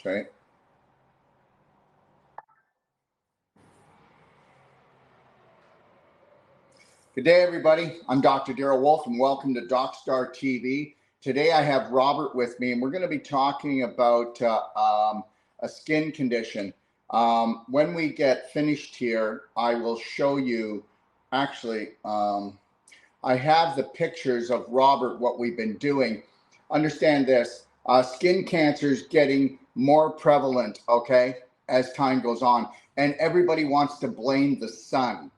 Okay. Good day, everybody. I'm Dr. Darrell Wolf, and welcome to DocStar TV. Today, I have Robert with me, and we're going to be talking about a skin condition. When we get finished here, I will show you. Actually, I have the pictures of Robert, what we've been doing. Understand this: skin cancer is getting more prevalent, okay, as time goes on, and everybody wants to blame the sun.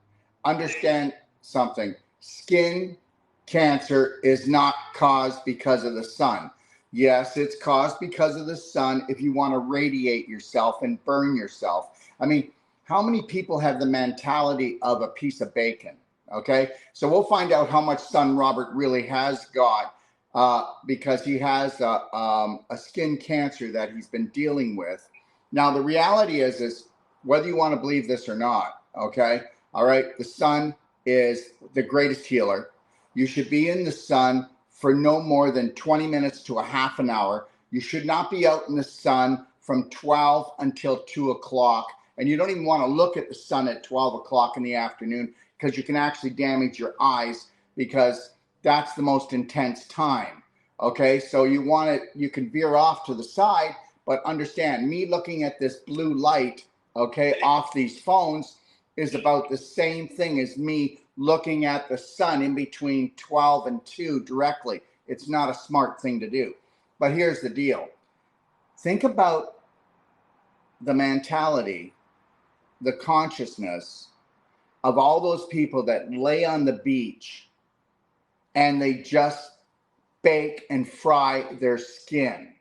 Understand something: skin cancer is not caused because of the sun. Yes, it's caused because of the sun if you want to radiate yourself and burn yourself. I mean, how many people have the mentality of a piece of bacon? Okay, so we'll find out how much sun Robert really has got because he has a skin cancer that he's been dealing with. Now, the reality is whether you want to believe this or not, okay, all right, the sun is the greatest healer. You should be in the sun for no more than 20 minutes to a half an hour. You should not be out in the sun from 12 until 2 o'clock. And you don't even want to look at the sun at 12 o'clock in the afternoon because you can actually damage your eyes because that's the most intense time. Okay, so you can veer off to the side, but understand, me looking at this blue light, okay, off these phones is about the same thing as me looking at the sun in between 12 and 2 directly. It's not a smart thing to do. But here's the deal. Think about the mentality, the consciousness of all those people that lay on the beach and they just bake and fry their skin.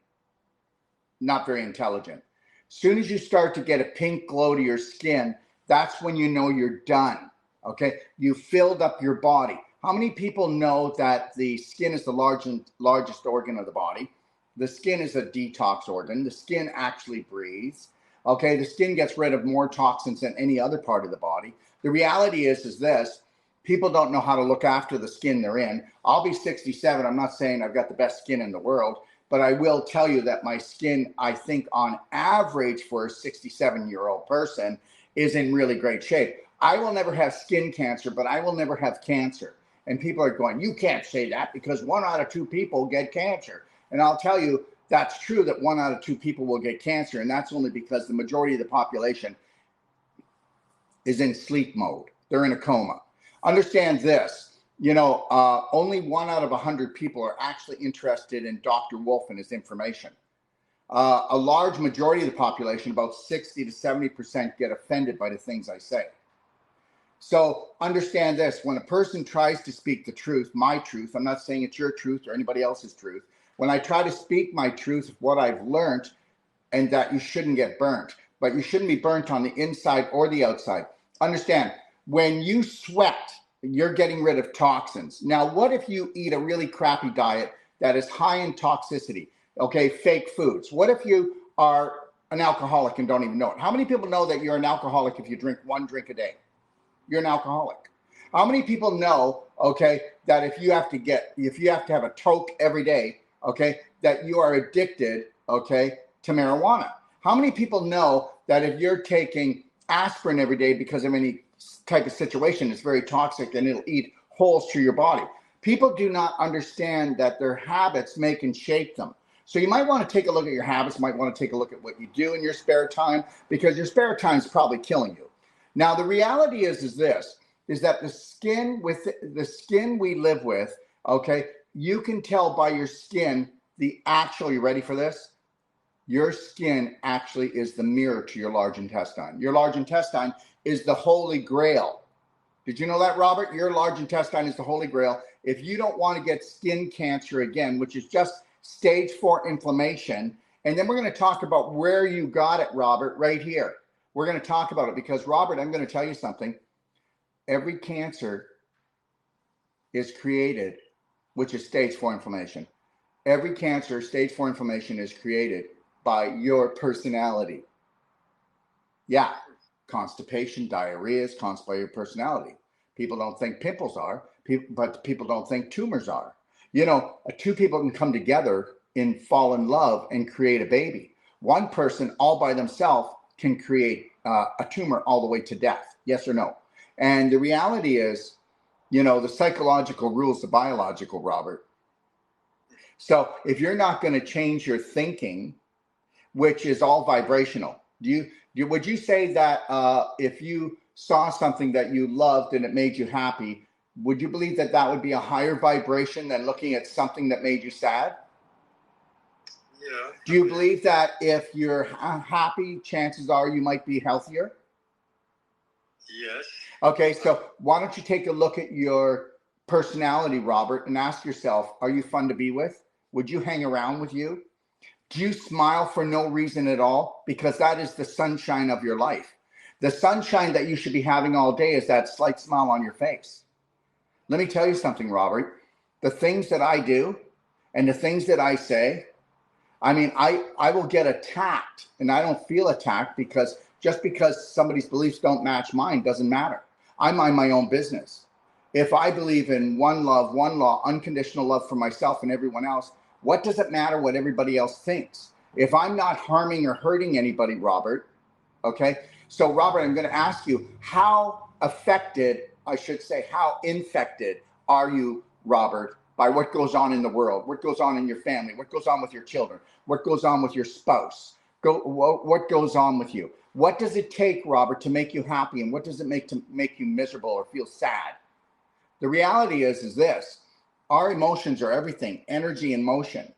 Not very intelligent. As soon as you start to get a pink glow to your skin, that's when you know you're done. Okay, you filled up your body. How many people know that the skin is the largest organ of the body? The skin is a detox organ. The skin actually breathes. Okay, the skin gets rid of more toxins than any other part of the body. The reality is this: people don't know how to look after the skin they're in. I'll be 67. I'm not saying I've got the best skin in the world, but I will tell you that my skin, I think on average for a 67-year-old person, is in really great shape. I will never have skin cancer, but I will never have cancer. And people are going, you can't say that because 1 out of 2 people get cancer. And I'll tell you, that's true that 1 out of 2 people will get cancer. And that's only because the majority of the population is in sleep mode. They're in a coma. Understand this, only 1 out of 100 people are actually interested in Dr. Wolf and his information. A large majority of the population, about 60 to 70%, get offended by the things I say. So understand this: when a person tries to speak the truth, my truth, I'm not saying it's your truth or anybody else's truth. When I try to speak my truth, what I've learned, and that you shouldn't get burnt, but you shouldn't be burnt on the inside or the outside. Understand, when you sweat, you're getting rid of toxins. Now, what if you eat a really crappy diet that is high in toxicity? Okay, fake foods. What if you are an alcoholic and don't even know it? How many people know that you're an alcoholic if you drink 1 drink a day? You're an alcoholic. How many people know, okay, that if you have to have a toke every day, okay, that you are addicted, okay, to marijuana? How many people know that if you're taking aspirin every day because of any type of situation, it's very toxic and it'll eat holes through your body? People do not understand that their habits make and shape them. So you might want to take a look at your habits, might want to take a look at what you do in your spare time, because your spare time is probably killing you. Now, the reality is that the skin we live with, okay, you can tell by your skin you ready for this? Your skin actually is the mirror to your large intestine. Your large intestine is the holy grail. Did you know that, Robert? Your large intestine is the holy grail. If you don't want to get skin cancer again, which is just stage 4 inflammation, and then we're going to talk about where you got it, Robert, right here. We're going to talk about it because, Robert, I'm going to tell you something. Every cancer is created, which is stage 4 inflammation. Every cancer, stage 4 inflammation, is created by your personality. Yeah, constipation, diarrhea is caused by your personality. People don't think pimples are, but people don't think tumors are. 2 people can come together and fall in love and create a baby. One person all by themselves can create a tumor all the way to death. Yes or no? And the reality is, the psychological rules the biological, Robert. So if you're not going to change your thinking, which is all vibrational, would you say that if you saw something that you loved and it made you happy, would you believe that that would be a higher vibration than looking at something that made you sad? Yeah. Do you believe that if you're happy, chances are you might be healthier? Yes. Okay, so why don't you take a look at your personality, Robert, and ask yourself, are you fun to be with? Would you hang around with you? Do you smile for no reason at all? Because that is the sunshine of your life. The sunshine that you should be having all day is that slight smile on your face. Let me tell you something, Robert. The things that I do and the things that I say, I mean, I will get attacked and I don't feel attacked because just because somebody's beliefs don't match mine doesn't matter. I mind my own business. If I believe in one love, one law, unconditional love for myself and everyone else, what does it matter what everybody else thinks? If I'm not harming or hurting anybody, Robert, okay? So, Robert, I'm going to ask you, how infected are you, Robert, by what goes on in the world, what goes on in your family, what goes on with your children, what goes on with your spouse, what goes on with you? What does it take, Robert, to make you happy, and what does it make to make you miserable or feel sad? The reality is this: our emotions are everything, energy and motion.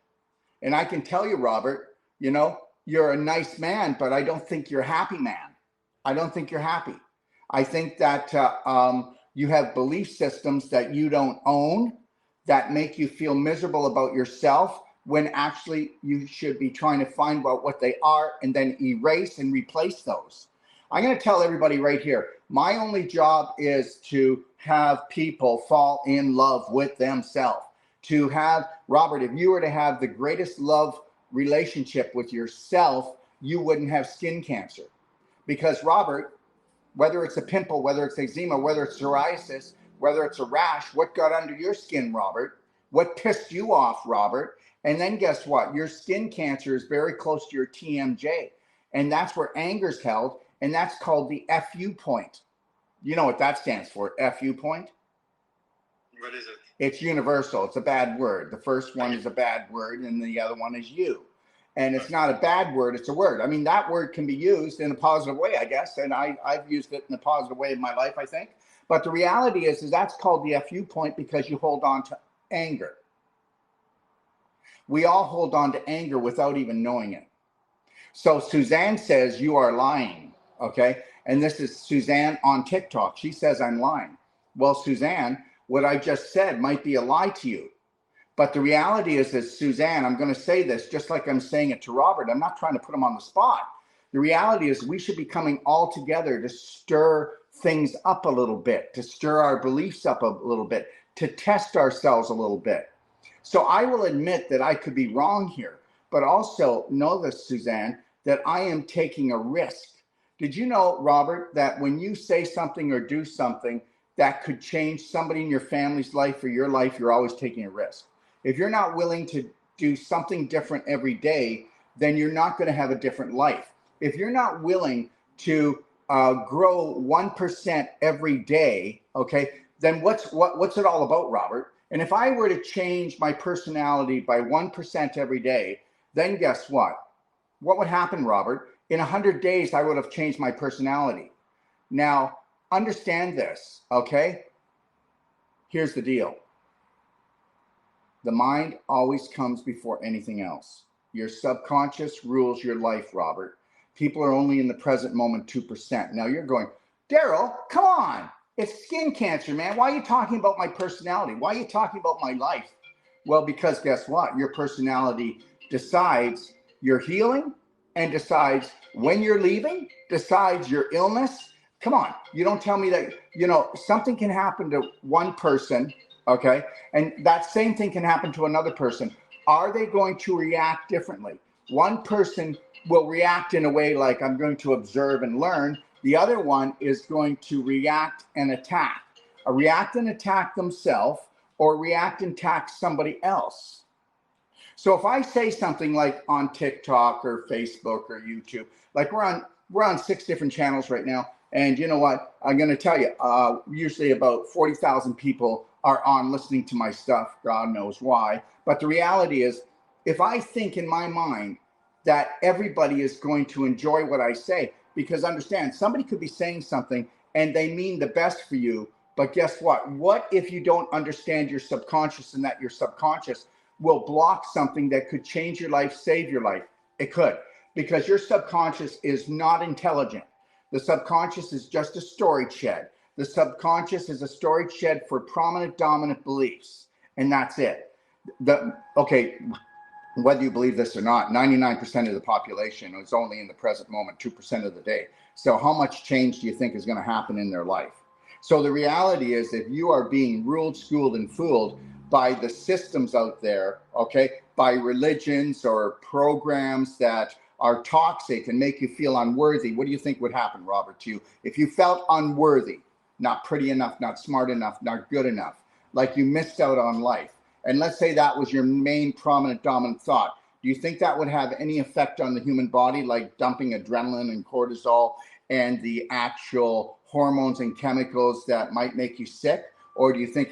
And I can tell you, Robert, you're a nice man, but I don't think you're a happy man. I don't think you're happy. I think that you have belief systems that you don't own that make you feel miserable about yourself, when actually you should be trying to find out what they are and then erase and replace those. I'm going to tell everybody right here, my only job is to have people fall in love with themselves. To have, Robert, if you were to have the greatest love relationship with yourself, you wouldn't have skin cancer. Because, Robert, whether it's a pimple, whether it's eczema, whether it's psoriasis, whether it's a rash, what got under your skin, Robert? What pissed you off, Robert? And then guess what? Your skin cancer is very close to your TMJ. And that's where anger's held. And that's called the FU point. You know what that stands for, FU point? What is it? It's universal. It's a bad word. The first one is a bad word and the other one is you. And it's not a bad word, it's a word. I mean, that word can be used in a positive way, I guess. And I've used it in a positive way in my life, I think. But the reality is that's called the FU point because you hold on to anger. We all hold on to anger without even knowing it. So Suzanne says you are lying, okay? And this is Suzanne on TikTok. She says I'm lying. Well, Suzanne, what I just said might be a lie to you. But the reality is that, Suzanne, I'm going to say this just like I'm saying it to Robert. I'm not trying to put him on the spot. The reality is we should be coming all together to stir things up a little bit, to stir our beliefs up a little bit, to test ourselves a little bit. So I will admit that I could be wrong here, but also know this, Suzanne, that I am taking a risk. Did you know, Robert, that when you say something or do something that could change somebody in your family's life or your life, you're always taking a risk? If you're not willing to do something different every day, then you're not going to have a different life. If you're not willing to grow 1% every day, okay, then what's it all about, Robert? And if I were to change my personality by 1% every day, then guess what? What would happen, Robert? In 100 days, I would have changed my personality. Now, understand this, okay? Here's the deal. The mind always comes before anything else. Your subconscious rules your life, Robert. People are only in the present moment 2%. Now you're going, Daryl, come on. It's skin cancer, man. Why are you talking about my personality? Why are you talking about my life? Well, because guess what? Your personality decides your healing and decides when you're leaving, decides your illness. Come on. You don't tell me that, something can happen to one person, okay? And that same thing can happen to another person. Are they going to react differently? One person will react in a way like, I'm going to observe and learn. The other one is going to react and attack. React and attack themselves, or react and attack somebody else. So if I say something like on TikTok or Facebook or YouTube, like we're on 6 different channels right now. And you know what? I'm going to tell you, usually about 40,000 people are on listening to my stuff. God knows why. But the reality is, if I think in my mind that everybody is going to enjoy what I say, because understand, somebody could be saying something and they mean the best for you. But guess what? What if you don't understand your subconscious, and that your subconscious will block something that could change your life, save your life? It could, because your subconscious is not intelligent. The subconscious is just a storage shed. The subconscious is a storage shed for prominent dominant beliefs, and that's it. Okay, whether you believe this or not, 99% of the population is only in the present moment, 2% of the day. So how much change do you think is going to happen in their life? So the reality is, if you are being ruled, schooled, and fooled by the systems out there, okay, by religions or programs that are toxic and make you feel unworthy, what do you think would happen, Robert, to you? If you felt unworthy, not pretty enough, not smart enough, not good enough, like you missed out on life, and let's say that was your main prominent dominant thought, do you think that would have any effect on the human body, like dumping adrenaline and cortisol and the actual hormones and chemicals that might make you sick? Or do you think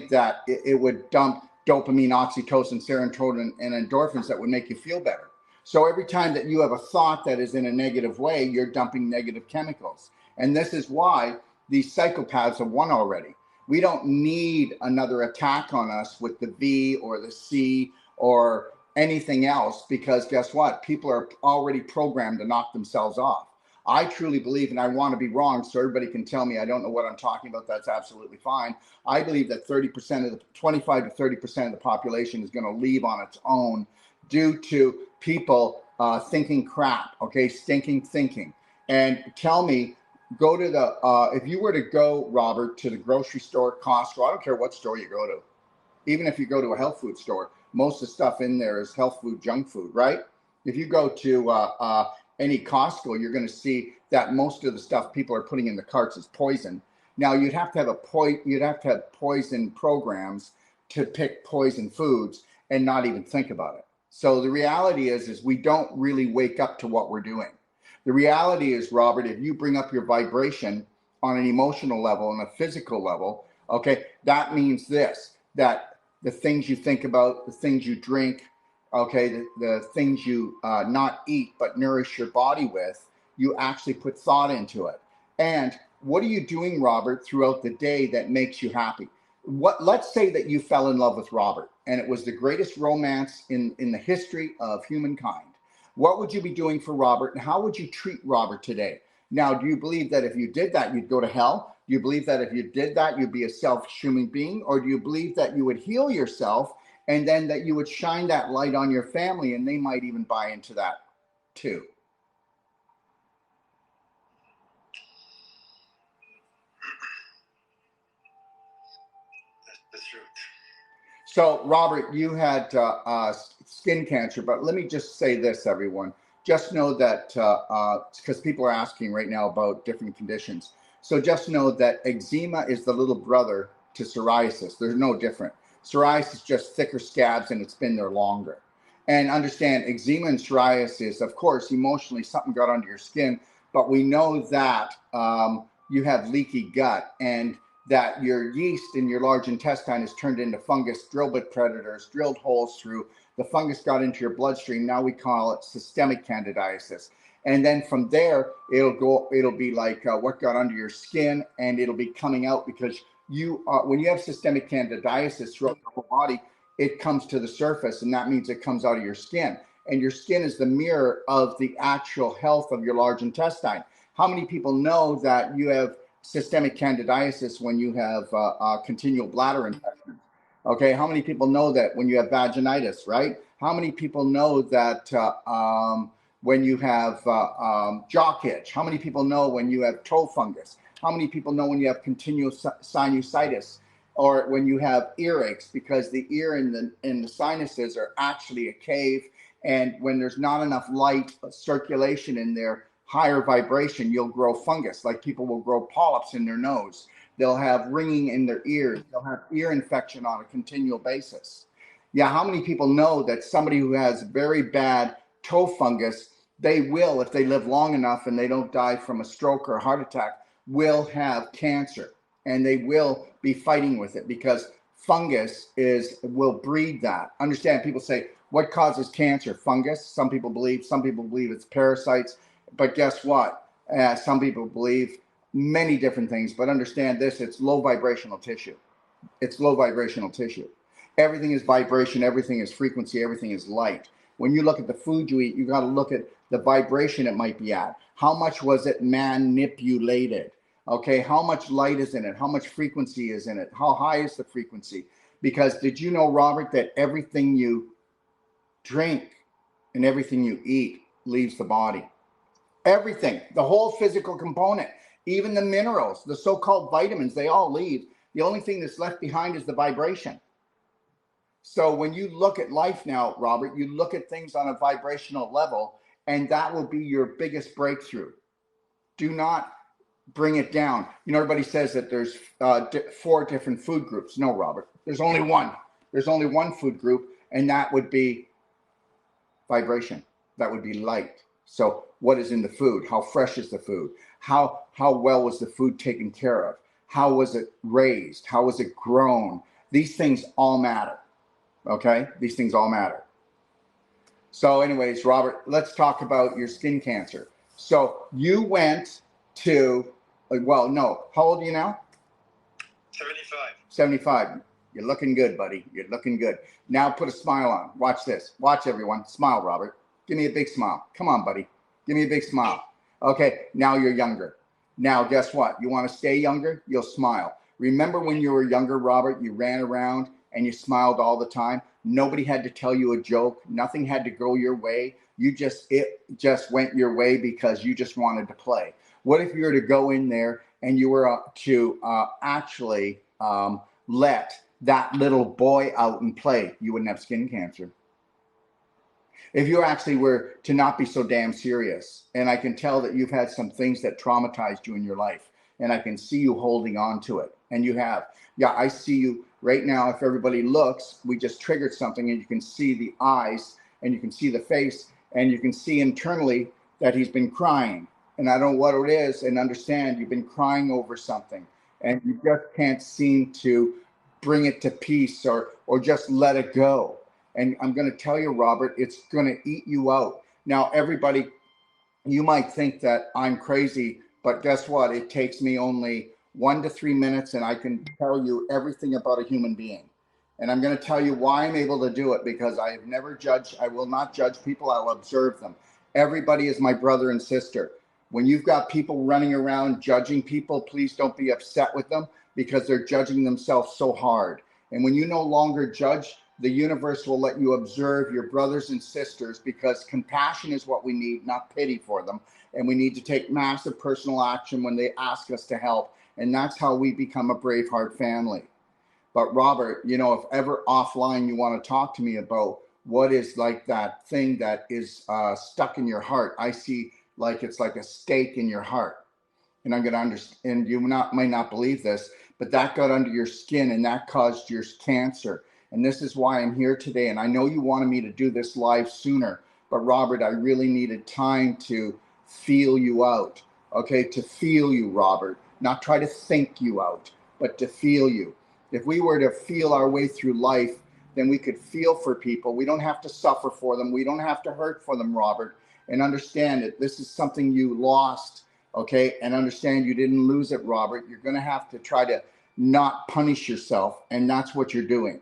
that it would dump dopamine, oxytocin, serotonin, and endorphins that would make you feel better? So every time that you have a thought that is in a negative way, you're dumping negative chemicals. And this is why these psychopaths have won already. We don't need another attack on us with the V or the C or anything else, because guess what? People are already programmed to knock themselves off. I truly believe, and I want to be wrong so everybody can tell me I don't know what I'm talking about, that's absolutely fine. I believe that 25 to 30% of the population is going to leave on its own due to people thinking crap, okay, stinking thinking. And tell me, go to the, if you were to go, Robert, to the grocery store, Costco, I don't care what store you go to, even if you go to a health food store, most of the stuff in there is health food, junk food, right? If you go to any Costco, you're going to see that most of the stuff people are putting in the carts is poison. Now you'd have to have poison programs to pick poison foods and not even think about it. So the reality is we don't really wake up to what we're doing. The reality is, Robert, if you bring up your vibration on an emotional level and a physical level, okay, that means this, that the things you think about, the things you drink, okay, the things you not eat but nourish your body with, you actually put thought into it. And what are you doing, Robert, throughout the day that makes you happy? Let's say that you fell in love with Robert and it was the greatest romance in the history of humankind. What would you be doing for Robert, and how would you treat Robert today? Now, do you believe that if you did that, you'd go to hell? Do you believe that if you did that, you'd be a selfish human being? Or do you believe that you would heal yourself and then that you would shine that light on your family, and they might even buy into that too? That's the truth. So, Robert, you had skin cancer, but let me just say this, everyone. Just know that, because people are asking right now about different conditions. So just know that eczema is the little brother to psoriasis. There's no different. Psoriasis is just thicker scabs and it's been there longer. And understand, eczema and psoriasis, of course, emotionally something got under your skin, but we know that you have leaky gut, and that your yeast in your large intestine is turned into fungus, drill bit predators, drilled holes through. The fungus got into your bloodstream. Now we call it systemic candidiasis. And then from there, it'll be like what got under your skin, and it'll be coming out because when you have systemic candidiasis throughout the whole body, it comes to the surface, and that means it comes out of your skin. And your skin is the mirror of the actual health of your large intestine. How many people know that you have systemic candidiasis when you have continual bladder infection? Okay, how many people know that when you have vaginitis, right? How many people know that when you have jock itch? How many people know when you have toe fungus? How many people know when you have continuous sinusitis, or when you have earaches? Because the ear and the sinuses are actually a cave, and when there's not enough light circulation in there, higher vibration, you'll grow fungus. Like people will grow polyps in their nose. They'll have ringing in their ears. They'll have ear infection on a continual basis. Yeah, how many people know that somebody who has very bad toe fungus, they will, if they live long enough and they don't die from a stroke or a heart attack, will have cancer, and they will be fighting with it because fungus will breed that. Understand, people say, what causes cancer? Fungus. Some people believe it's parasites, but guess what? Some people believe many different things, but understand this, it's low vibrational tissue. It's low vibrational tissue. Everything is vibration, everything is frequency, everything is light. When you look at the food you eat, you got to look at the vibration it might be at. How much was it manipulated? Okay, how much light is in it? How much frequency is in it? How high is the frequency? Because did you know, Robert, that everything you drink and everything you eat leaves the body? Everything, the whole physical component, even the minerals, the so-called vitamins, they all leave. The only thing that's left behind is the vibration. So when you look at life now, Robert, you look at things on a vibrational level, and that will be your biggest breakthrough. Do not bring it down. You know, everybody says that there's 4 different food groups. No, Robert, there's only one. There's only one food group, and that would be vibration. That would be light. So what is in the food? How fresh is the food? How well was the food taken care of? How was it raised? How was it grown? These things all matter. Okay? These things all matter. So anyways, Robert, let's talk about your skin cancer. So you went to, well, no, how old are you now? 75. 75. You're looking good, buddy. You're looking good. Now put a smile on. Watch this. Watch, everyone. Smile, Robert. Give me a big smile. Come on, buddy. Give me a big smile. Okay, now you're younger. Now, guess what? You want to stay younger? You'll smile. Remember when you were younger, Robert, you ran around and you smiled all the time? Nobody had to tell you a joke. Nothing had to go your way. It just went your way because you just wanted to play. What if you were to go in there and you were to actually let that little boy out and play? You wouldn't have skin cancer. If you actually were to not be so damn serious, and I can tell that you've had some things that traumatized you in your life, and I can see you holding on to it, and you have. Yeah, I see you right now. If everybody looks, we just triggered something, and you can see the eyes, and you can see the face, and you can see internally that he's been crying. And I don't know what it is, and understand you've been crying over something, and you just can't seem to bring it to peace or just let it go. And I'm going to tell you, Robert, it's going to eat you out. Now, everybody, you might think that I'm crazy, but guess what? It takes me only 1 to 3 minutes, and I can tell you everything about a human being. And I'm going to tell you why I'm able to do it, because I have never judged. I will not judge people. I will observe them. Everybody is my brother and sister. When you've got people running around judging people, please don't be upset with them, because they're judging themselves so hard. And when you no longer judge, the universe will let you observe your brothers and sisters, because compassion is what we need, not pity for them. And we need to take massive personal action when they ask us to help. And that's how we become a BraveHeart family. But Robert, you know, if ever offline you want to talk to me about what is like that thing that is stuck in your heart, I see like it's like a stake in your heart. And I'm going to understand, and you might not believe this, but that got under your skin and that caused your cancer. And this is why I'm here today. And I know you wanted me to do this live sooner, but Robert, I really needed time to feel you out. Okay, to feel you, Robert, not try to think you out, but to feel you. If we were to feel our way through life, then we could feel for people. We don't have to suffer for them. We don't have to hurt for them, Robert. And understand that this is something you lost, okay? And understand you didn't lose it, Robert. You're going to have to try to not punish yourself, and that's what you're doing.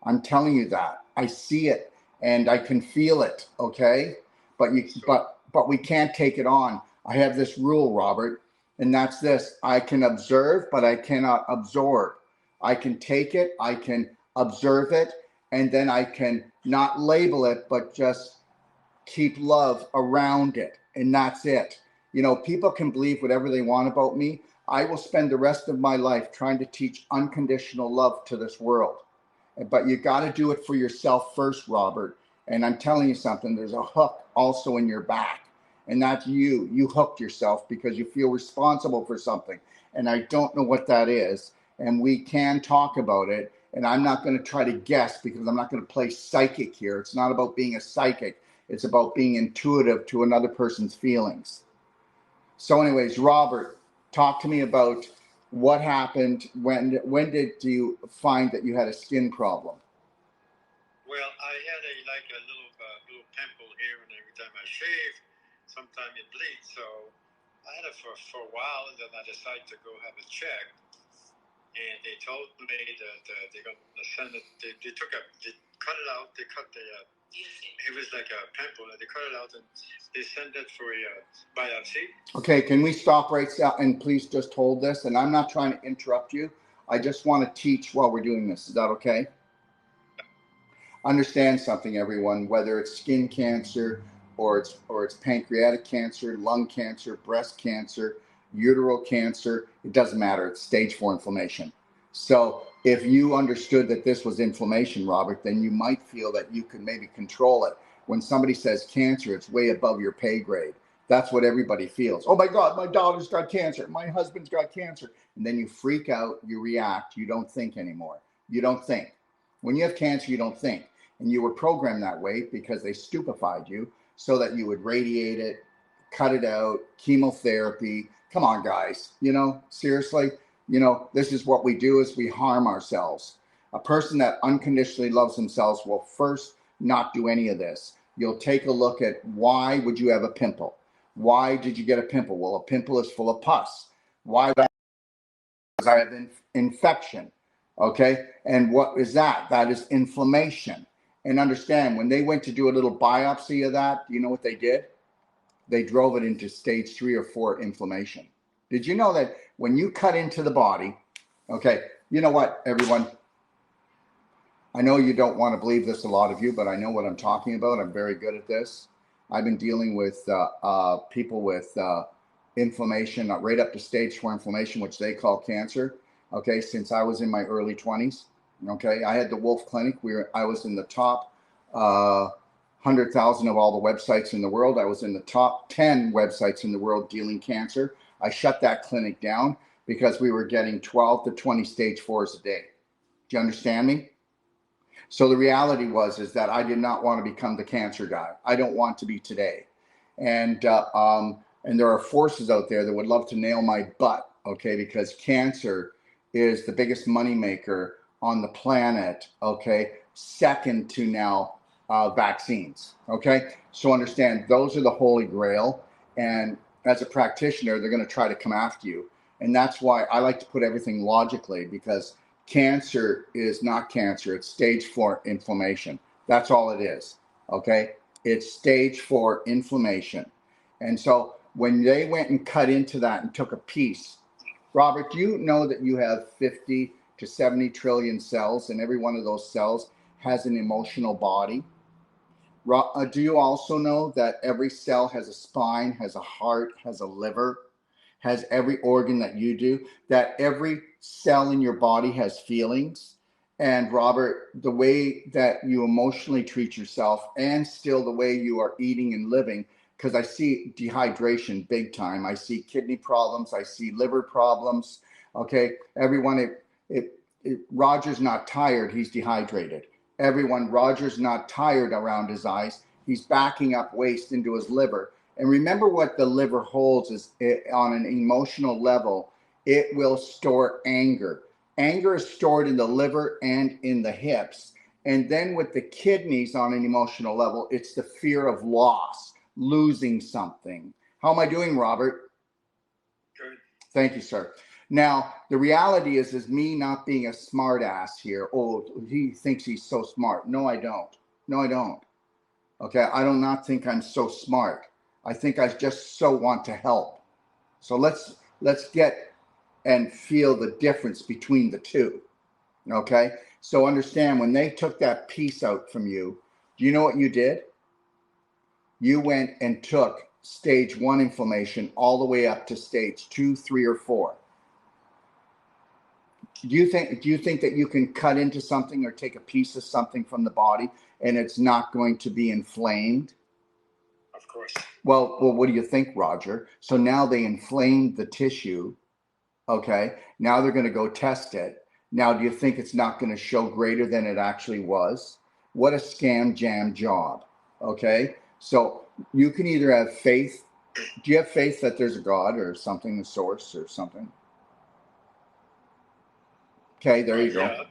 I'm telling you that. I see it and I can feel it, okay? But we can't take it on. I have this rule, Robert, and that's this. I can observe, but I cannot absorb. I can take it, I can observe it, and then I can not label it, but just keep love around it. And that's it. You know, people can believe whatever they want about me. I will spend the rest of my life trying to teach unconditional love to this world. But you got to do it for yourself first, Robert. And I'm telling you something, there's a hook also in your back. And that's you. You hooked yourself because you feel responsible for something. And I don't know what that is. And we can talk about it. And I'm not going to try to guess because I'm not going to play psychic here. It's not about being a psychic. It's about being intuitive to another person's feelings. So anyways, Robert, talk to me about what happened. When did you find that you had a skin problem? Well, I had a little pimple here, and every time I shave, sometimes it bleeds. So I had it for a while, and then I decided to go have a check. And they told me that they're going to send it. They cut it out. They cut the. It was like a pimple, and they cut it out, and they send it for a biopsy. Okay, can we stop right now and please just hold this? And I'm not trying to interrupt you. I just want to teach while we're doing this. Is that okay? Understand something, everyone. Whether it's skin cancer, or it's pancreatic cancer, lung cancer, breast cancer, uteral cancer, it doesn't matter. It's stage 4 inflammation. So if you understood that this was inflammation, Robert, then you might feel that you could maybe control it. When somebody says cancer, it's way above your pay grade. That's what everybody feels. Oh my God, my daughter's got cancer. My husband's got cancer. And then you freak out, you react, you don't think anymore. You don't think. When you have cancer, you don't think. And you were programmed that way because they stupefied you so that you would radiate it, cut it out, chemotherapy. Come on, guys. Seriously, this is what we do is we harm ourselves. A person that unconditionally loves themselves will first not do any of this. You'll take a look at why would you have a pimple? Why did you get a pimple? Well, a pimple is full of pus. Why? Because I have infection. Okay. And what is that? That is inflammation. And understand, when they went to do a little biopsy of that, do you know what they did? They drove it into stage 3 or 4 inflammation. Did you know that when you cut into the body, okay, you know what, everyone? I know you don't want to believe this, a lot of you, but I know what I'm talking about. I'm very good at this. I've been dealing with people with inflammation, right up to stage 4 inflammation, which they call cancer, okay, since I was in my early 20s. Okay, I had the Wolf Clinic. I was in the top 100,000 of all the websites in the world. I was in the top 10 websites in the world dealing cancer. I shut that clinic down because we were getting 12 to 20 stage 4s a day. Do you understand me? So the reality is that I did not want to become the cancer guy. I don't want to be today. And there are forces out there that would love to nail my butt, okay, because cancer is the biggest moneymaker on the planet, okay, second to now vaccines, okay? So understand, those are the holy grail. And as a practitioner, they're going to try to come after you. And that's why I like to put everything logically, because cancer is not cancer. It's stage 4 inflammation. That's all it is, okay? It's stage 4 inflammation. And so when they went and cut into that and took a piece, Robert, do you know that you have 50 to 70 trillion cells, and every one of those cells has an emotional body? Do you also know that every cell has a spine, has a heart, has a liver, has every organ that you do, that every cell in your body has feelings? And Robert, the way that you emotionally treat yourself and still the way you are eating and living, because I see dehydration big time. I see kidney problems. I see liver problems. Okay, everyone, Roger's not tired. He's dehydrated. Everyone, Roger's not tired around his eyes. He's backing up waste into his liver. And remember what the liver holds is on an emotional level, it will store anger. Anger is stored in the liver and in the hips. And then with the kidneys on an emotional level, it's the fear of loss, losing something. How am I doing, Robert? Good. Thank you, sir. Now, the reality is me not being a smart ass here. Oh, he thinks he's so smart. No, I don't. No, I don't. Okay, I do not think I'm so smart. I think I just so want to help. So let's get and feel the difference between the two. Okay, so understand, when they took that piece out from you, do you know what you did? You went and took stage 1 inflammation all the way up to stage 2, 3, or 4. Do you think that you can cut into something or take a piece of something from the body and it's not going to be inflamed? Of course. Well, what do you think, Roger? So now they inflamed the tissue. Okay. Now they're going to go test it. Now, do you think it's not going to show greater than it actually was? What a scam jam job. Okay. So you can either have faith. Do you have faith that there's a God or something, the source or something? Okay, there you go. Yeah.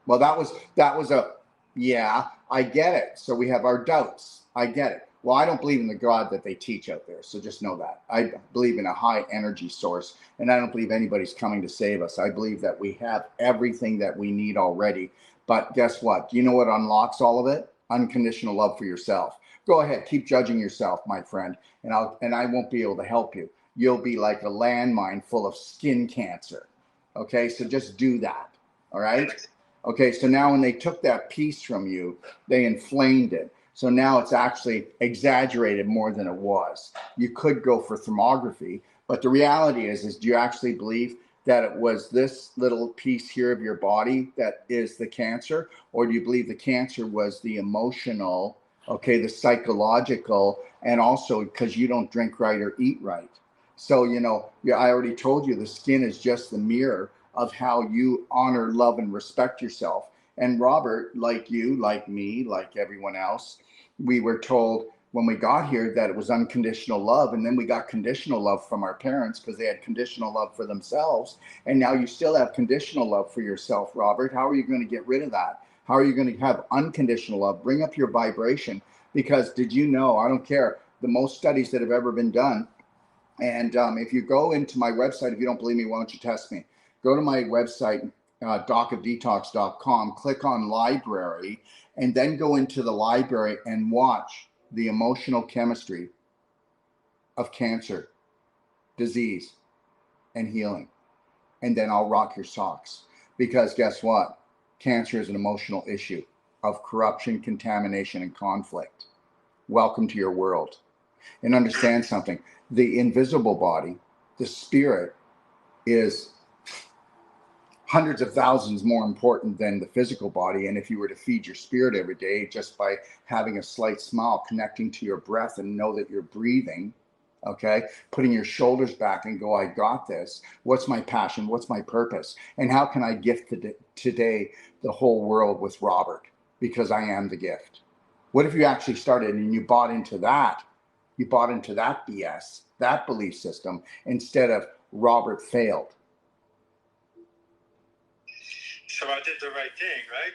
Well, that was a, yeah, I get it. So we have our doubts. I get it. Well, I don't believe in the God that they teach out there. So just know that. I believe in a high energy source, and I don't believe anybody's coming to save us. I believe that we have everything that we need already. But guess what? Do you know what unlocks all of it? Unconditional love for yourself. Go ahead, keep judging yourself, my friend, and I won't be able to help you. You'll be like a landmine full of skin cancer. Okay, so just do that. All right. Okay, so now when they took that piece from you, they inflamed it. So now it's actually exaggerated more than it was. You could go for thermography, but the reality is do you actually believe that it was this little piece here of your body that is the cancer? Or do you believe the cancer was the emotional, okay, the psychological, and also because you don't drink right or eat right? So, I already told you the skin is just the mirror of how you honor, love, and respect yourself. And Robert, like you, like me, like everyone else, we were told when we got here that it was unconditional love. And then we got conditional love from our parents because they had conditional love for themselves. And now you still have conditional love for yourself, Robert. How are you going to get rid of that? How are you going to have unconditional love? Bring up your vibration. Because did you know, I don't care, the most studies that have ever been done, and if you go into my website, if you don't believe me, why don't you test me? Go to my website, docofdetox.com, click on library, and then go into the library and watch the emotional chemistry of cancer, disease, and healing. And then I'll rock your socks. Because guess what? Cancer is an emotional issue of corruption, contamination, and conflict. Welcome to your world. And understand something. The invisible body, the spirit, is hundreds of thousands more important than the physical body. And if you were to feed your spirit every day just by having a slight smile, connecting to your breath and know that you're breathing, okay, putting your shoulders back and go, I got this. What's my passion? What's my purpose? And how can I gift today the whole world with Robert? Because I am the gift. What if you actually started and you bought into that? You bought into that BS, that belief system, instead of Robert failed. So I did the right thing, right?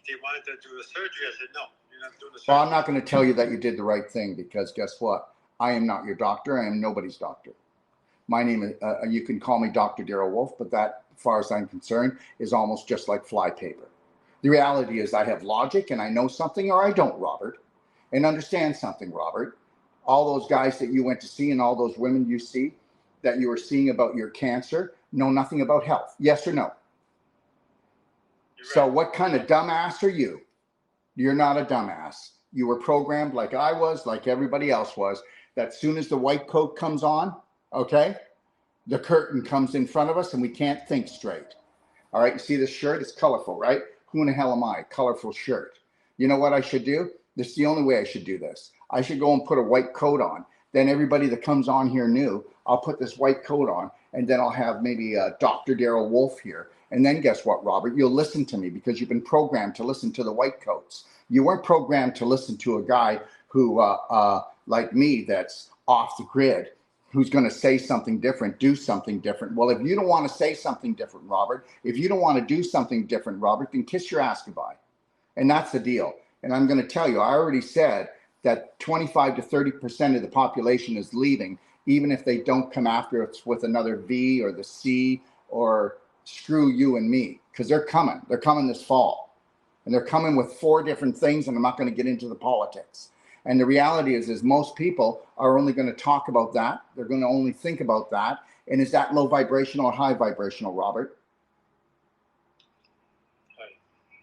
They wanted to do a surgery. I said, no, you're not doing the surgery. Well, I'm not going to tell you that you did the right thing because guess what? I am not your doctor. I am nobody's doctor. My name is, you can call me Dr. Darrell Wolf, but that, as far as I'm concerned, is almost just like flypaper. The reality is I have logic and I know something or I don't, Robert. And understand something, Robert. All those guys that you went to see and all those women you see that you were seeing about your cancer know nothing about health. Yes or no? So what kind of dumbass are you? You're not a dumbass. You were programmed like I was, like everybody else was, that as soon as the white coat comes on, okay, the curtain comes in front of us and we can't think straight. All right, you see this shirt? It's colorful, right? Who in the hell am I? Colorful shirt. You know what I should do? This is the only way I should do this. I should go and put a white coat on. Then everybody that comes on here new, I'll put this white coat on, and then I'll have maybe Dr. Darrell Wolf here. And then guess what, Robert? You'll listen to me because you've been programmed to listen to the white coats. You weren't programmed to listen to a guy who, like me, that's off the grid, who's going to say something different, do something different. Well, if you don't want to say something different, Robert, if you don't want to do something different, Robert, then kiss your ass goodbye. And that's the deal. And I'm going to tell you, I already said that 25 to 30% of the population is leaving, even if they don't come after us with another V or the C or screw you and me, because they're coming. They're coming this fall. And they're coming with 4 different things, and I'm not going to get into the politics. And the reality is most people are only going to talk about that. They're going to only think about that. And is that low vibrational or high vibrational, Robert?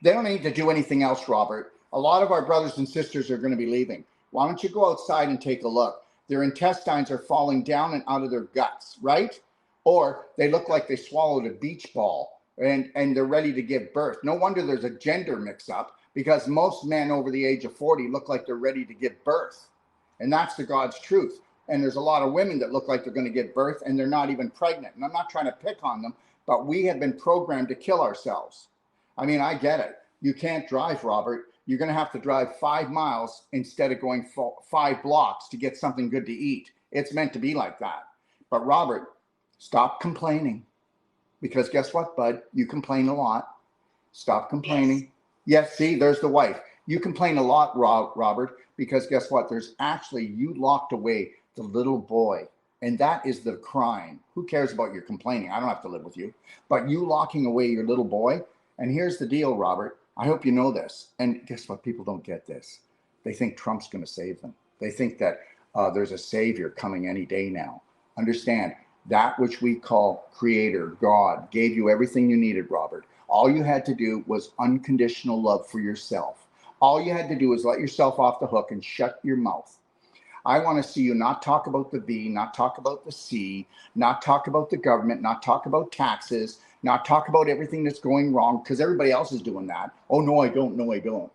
They don't need to do anything else, Robert. A lot of our brothers and sisters are going to be leaving. Why don't you go outside and take a look? Their intestines are falling down and out of their guts, right? Or they look like they swallowed a beach ball and they're ready to give birth. No wonder there's a gender mix-up, because most men over the age of 40 look like they're ready to give birth. And that's the God's truth. And there's a lot of women that look like they're going to give birth and they're not even pregnant. And I'm not trying to pick on them, but we have been programmed to kill ourselves. I mean, I get it. You can't drive, Robert. You're going to have to drive 5 miles instead of going 5 blocks to get something good to eat. It's meant to be like that. But Robert, stop complaining. Because guess what, bud? You complain a lot. Stop complaining. Yes, see, there's the wife. You complain a lot, Robert, because guess what? There's actually, you locked away the little boy. And that is the crime. Who cares about your complaining? I don't have to live with you. But you locking away your little boy. And here's the deal, Robert. I hope you know this. And guess what? People don't get this. They think Trump's going to save them. They think that there's a savior coming any day now. Understand, that which we call Creator, God, gave you everything you needed, Robert. All you had to do was unconditional love for yourself. All you had to do was let yourself off the hook and shut your mouth. I want to see you not talk about the B, not talk about the C, not talk about the government, not talk about taxes, not talk about everything that's going wrong because everybody else is doing that. Oh, no, I don't. No, I don't.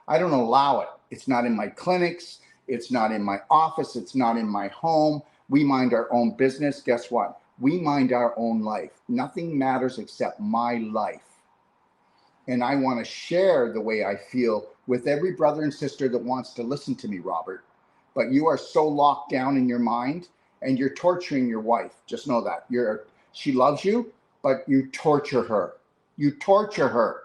I don't allow it. It's not in my clinics. It's not in my office. It's not in my home. We mind our own business. Guess what? We mind our own life. Nothing matters except my life. And I want to share the way I feel with every brother and sister that wants to listen to me, Robert. But you are so locked down in your mind and you're torturing your wife. Just know that. She loves you, but you torture her. You torture her.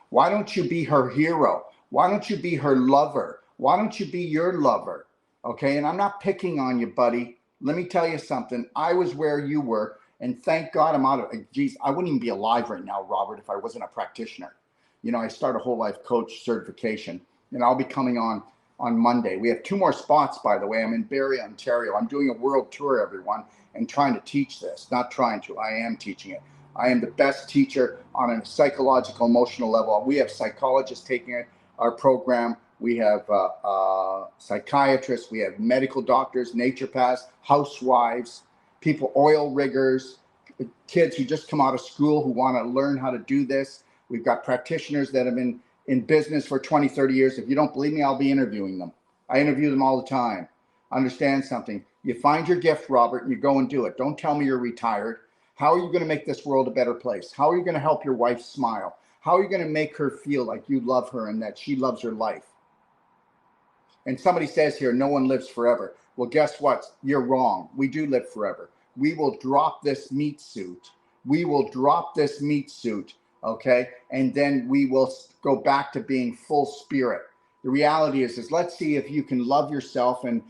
Why don't you be her hero? Why don't you be her lover? Why don't you be your lover? Okay, and I'm not picking on you, buddy. Let me tell you something. I was where you were, and thank God I'm out of it. Geez, I wouldn't even be alive right now, Robert, if I wasn't a practitioner. You know, I start a whole life coach certification, and I'll be coming on Monday. We have 2 more spots, by the way. I'm in Barrie, Ontario. I'm doing a world tour, everyone, and trying to teach this. Not trying to, I am teaching it. I am the best teacher on a psychological, emotional level. We have psychologists taking it, our program. We have psychiatrists. We have medical doctors, naturopaths, housewives, people, oil riggers, kids who just come out of school who want to learn how to do this. We've got practitioners that have been in business for 20, 30 years. If you don't believe me, I'll be interviewing them. I interview them all the time. Understand something. You find your gift, Robert, and you go and do it. Don't tell me you're retired. How are you going to make this world a better place? How are you going to help your wife smile? How are you going to make her feel like you love her and that she loves her life? And somebody says here, no one lives forever. Well, guess what? You're wrong. We do live forever. We will drop this meat suit. We will drop this meat suit, okay? And then we will go back to being full spirit. The reality is let's see if you can love yourself and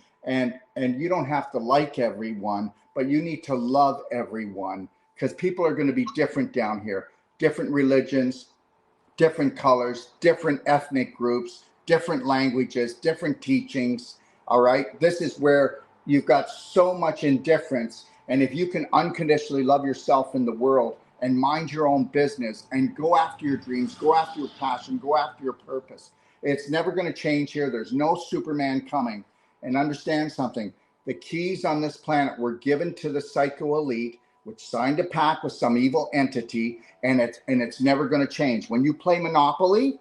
you don't have to like everyone, but you need to love everyone because people are going to be different down here. Different religions, different colors, different ethnic groups, different languages, different teachings. All right. This is where you've got so much indifference. And if you can unconditionally love yourself in the world and mind your own business and go after your dreams, go after your passion, go after your purpose, it's never going to change here. There's no Superman coming. And understand something. The keys on this planet were given to the psycho elite, which signed a pact with some evil entity, and it's never going to change. When you play Monopoly,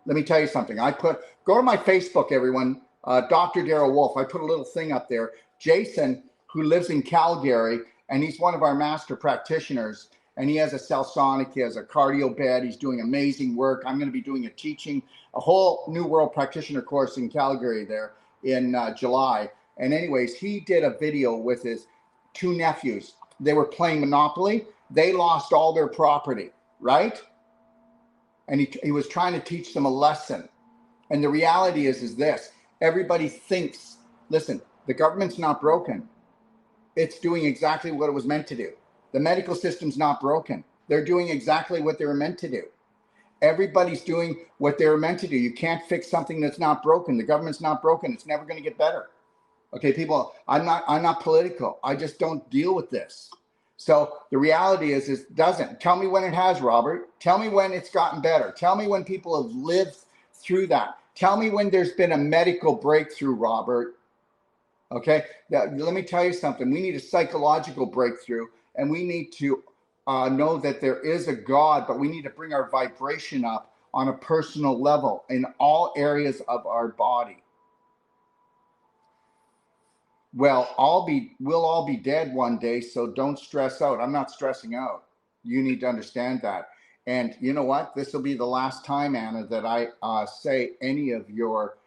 let me tell you something. Go to my Facebook, everyone, Dr. Darrell Wolf. I put a little thing up there. Jason, who lives in Calgary, and he's one of our master practitioners, and he has a Celsonic, he has a cardio bed. He's doing amazing work. I'm going to be doing a whole New World Practitioner course in Calgary there in July. And anyways, he did a video with his 2 nephews. They were playing Monopoly. They lost all their property, right? And he was trying to teach them a lesson. And the reality is this. Everybody thinks, listen, the government's not broken. It's doing exactly what it was meant to do. The medical system's not broken. They're doing exactly what they were meant to do. Everybody's doing what they were meant to do. You can't fix something that's not broken. The government's not broken. It's never going to get better. Okay, people, I'm not political. I just don't deal with this. So the reality is it doesn't. Tell me when it has, Robert. Tell me when it's gotten better. Tell me when people have lived through that. Tell me when there's been a medical breakthrough, Robert. Okay, let me tell you something. We need a psychological breakthrough, and we need to know that there is a God, but we need to bring our vibration up on a personal level in all areas of our body. Well, we'll all be dead one day, so don't stress out. I'm not stressing out. You need to understand that. And you know what? This will be the last time, Anna, that I say any of your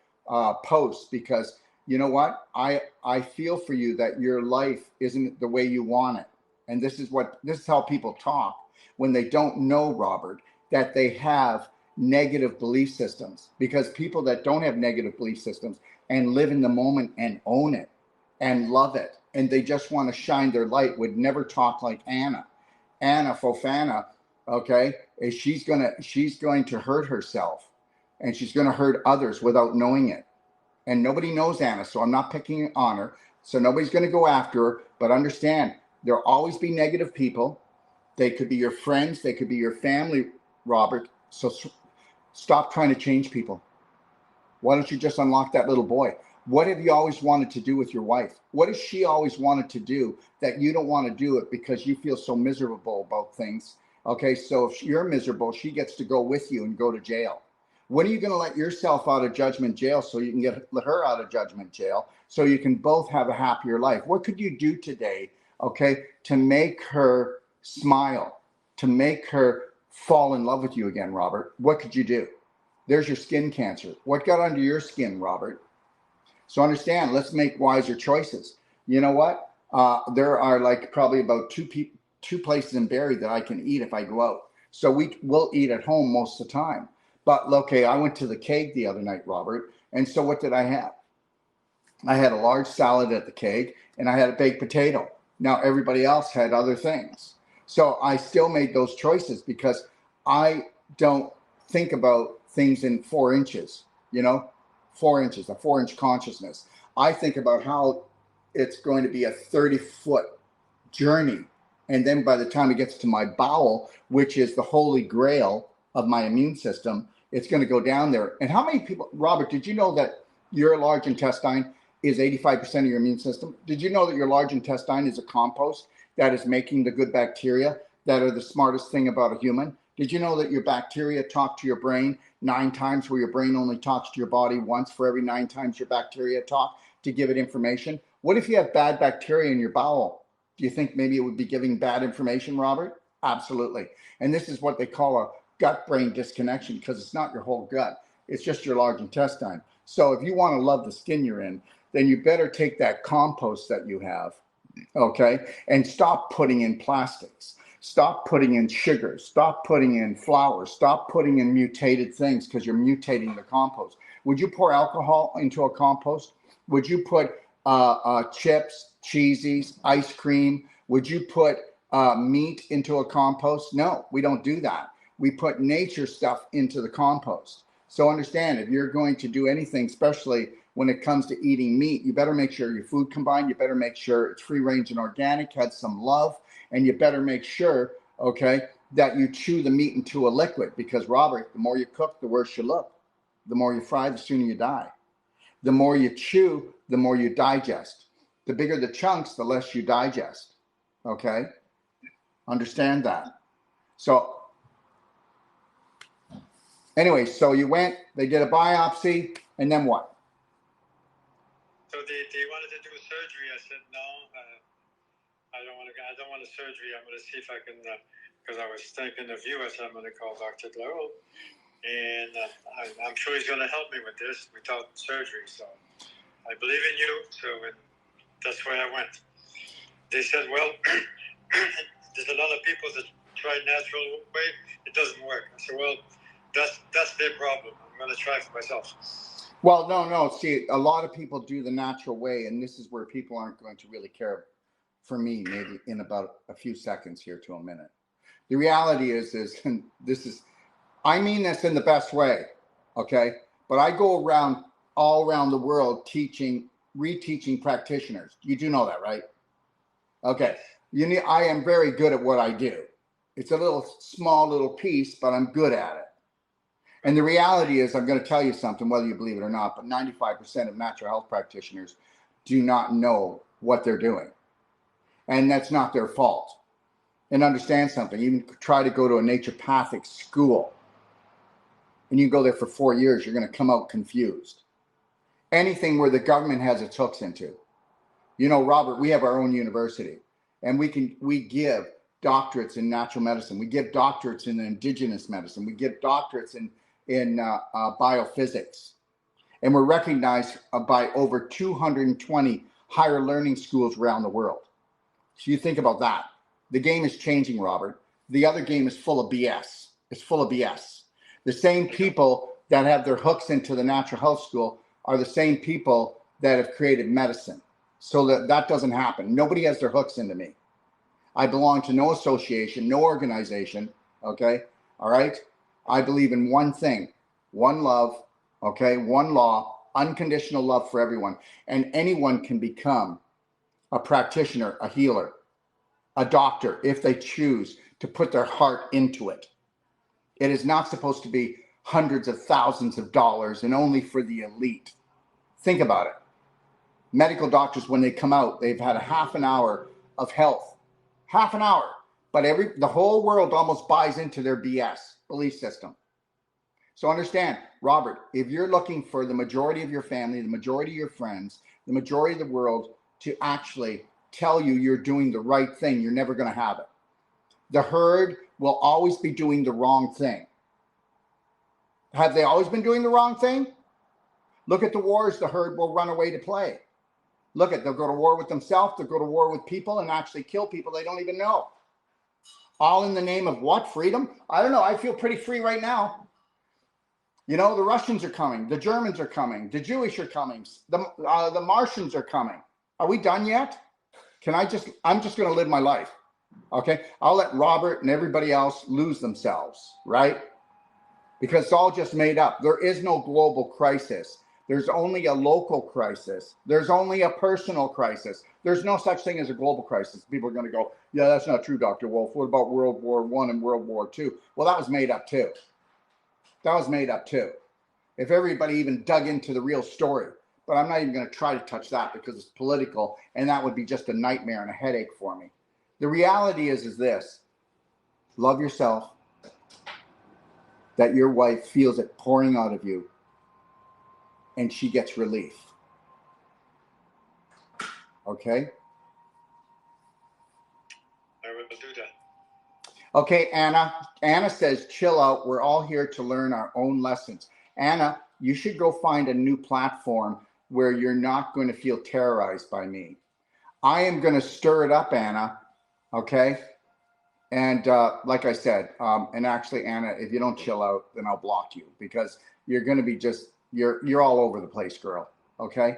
posts, because you know what? I feel for you that your life isn't the way you want it. And this is how people talk when they don't know, Robert, that they have negative belief systems. Because people that don't have negative belief systems and live in the moment and own it and love it, and they just want to shine their light, would never talk like Anna. Anna Fofana, okay, is she's going to hurt herself, and she's going to hurt others without knowing it. And nobody knows Anna, so I'm not picking on her. So nobody's going to go after her. But understand, there'll always be negative people. They could be your friends, they could be your family, Robert. So stop trying to change people. Why don't you just unlock that little boy? What have you always wanted to do with your wife? What has she always wanted to do that you don't want to do it because you feel so miserable about things? Okay, so if you're miserable, she gets to go with you and go to jail. When are you going to let yourself out of judgment jail so you can let her out of judgment jail so you can both have a happier life? What could you do today, okay, to make her smile, to make her fall in love with you again, Robert? What could you do? There's your skin cancer. What got under your skin, Robert? So understand, let's make wiser choices. You know what? There are like probably about two places in Barrie that I can eat if I go out. So will eat at home most of the time. But okay, I went to the keg the other night, Robert. And so what did I have? I had a large salad at the keg and I had a baked potato. Now everybody else had other things. So I still made those choices because I don't think about things in 4 inches, 4 inches, a 4-inch consciousness. I think about how it's going to be a 30-foot journey. And then by the time it gets to my bowel, which is the holy grail of my immune system, it's going to go down there. And how many people, Robert, did you know that your large intestine is 85% of your immune system? Did you know that your large intestine is a compost that is making the good bacteria that are the smartest thing about a human? Did you know that your bacteria talk to your brain 9 times, where your brain only talks to your body once for every 9 times your bacteria talk to give it information? What if you have bad bacteria in your bowel? Do you think maybe it would be giving bad information, Robert? Absolutely. And this is what they call a gut-brain disconnection, because it's not your whole gut. It's just your large intestine. So if you want to love the skin you're in, then you better take that compost that you have, okay, and stop putting in plastics. Stop putting in sugars. Stop putting in flour. Stop putting in mutated things, because you're mutating the compost. Would you pour alcohol into a compost? Would you put chips, cheesies, ice cream? Would you put meat into a compost? No, we don't do that. We put nature stuff into the compost. So understand, if you're going to do anything, especially when it comes to eating meat, you better make sure your food combined, you better make sure it's free range and organic, has some love, and you better make sure, okay, that you chew the meat into a liquid, because Robert, the more you cook, the worse you look. The more you fry, the sooner you die. The more you chew, the more you digest. The bigger the chunks, the less you digest. Okay? Understand that. So anyway, so you went, they did a biopsy, and then what? So they wanted to do surgery. I said no. I don't want a surgery. I'm going to see if I can, because I was thinking of you. I said I'm going to call Dr. Darrell, and I'm sure he's going to help me with this without surgery. So I believe in you. So that's where I went. They said, well, there's a lot of people that try natural way. It doesn't work. I said, well, that's their problem. I'm going to try for myself. Well, no. See, a lot of people do the natural way, and this is where people aren't going to really care for me, maybe in about a few seconds here to a minute. The reality is, and this is, I mean this in the best way, okay? But I go around all around the world reteaching practitioners. You do know that, right? Okay. I am very good at what I do. It's a small little piece, but I'm good at it. And the reality is, I'm going to tell you something, whether you believe it or not, but 95% of natural health practitioners do not know what they're doing. And that's not their fault. And understand something, you can try to go to a naturopathic school, and you go there for 4 years, you're going to come out confused. Anything where the government has its hooks into, You know, Robert, we have our own university, and we give doctorates in natural medicine. We give doctorates in indigenous medicine. We give doctorates in biophysics, and we're recognized by over 220 higher learning schools around the world. So you think about that. The game is changing, Robert. The other game is full of BS. It's full of BS. The same people that have their hooks into the natural health school are the same people that have created medicine. So that doesn't happen. Nobody has their hooks into me. I belong to no association, no organization, okay? All right? I believe in one thing, one love, okay? One law, unconditional love for everyone. And anyone can become a practitioner, a healer, a doctor, if they choose to put their heart into it. It is not supposed to be hundreds of thousands of dollars and only for the elite. Think about it. Medical doctors, when they come out, they've had a half an hour of health. Half an hour. But the whole world almost buys into their BS belief system. So understand, Robert, if you're looking for the majority of your family, the majority of your friends, the majority of the world to actually tell you you're doing the right thing, you're never going to have it. The herd will always be doing the wrong thing. Have they always been doing the wrong thing? Look at the wars the herd will run away to play. Look at, they'll go to war with themselves, they'll go to war with people and actually kill people they don't even know. All in the name of what? Freedom? I don't know. I feel pretty free right now. You know, the Russians are coming, the Germans are coming, the Jewish are coming, the Martians are coming. Are we done yet? I'm just going to live my life. Okay. I'll let Robert and everybody else lose themselves, right? Because it's all just made up. There is no global crisis. There's only a local crisis. There's only a personal crisis. There's no such thing as a global crisis. People are going to go, yeah, that's not true, Dr. Wolf. What about World War I and World War II? Well, that was made up too. That was made up too. If everybody even dug into the real story. But I'm not even going to try to touch that because it's political, and that would be just a nightmare and a headache for me. The reality is this. Love yourself, that your wife feels it pouring out of you, and she gets relief. Okay? I will do that. Okay, Anna. Anna says, chill out. We're all here to learn our own lessons. Anna, you should go find a new platform where you're not going to feel terrorized by me. I am going to stir it up, Anna. Okay? And like I said, and actually, Anna, if you don't chill out, then I'll block you because you're going to be just, you're all over the place, girl. Okay?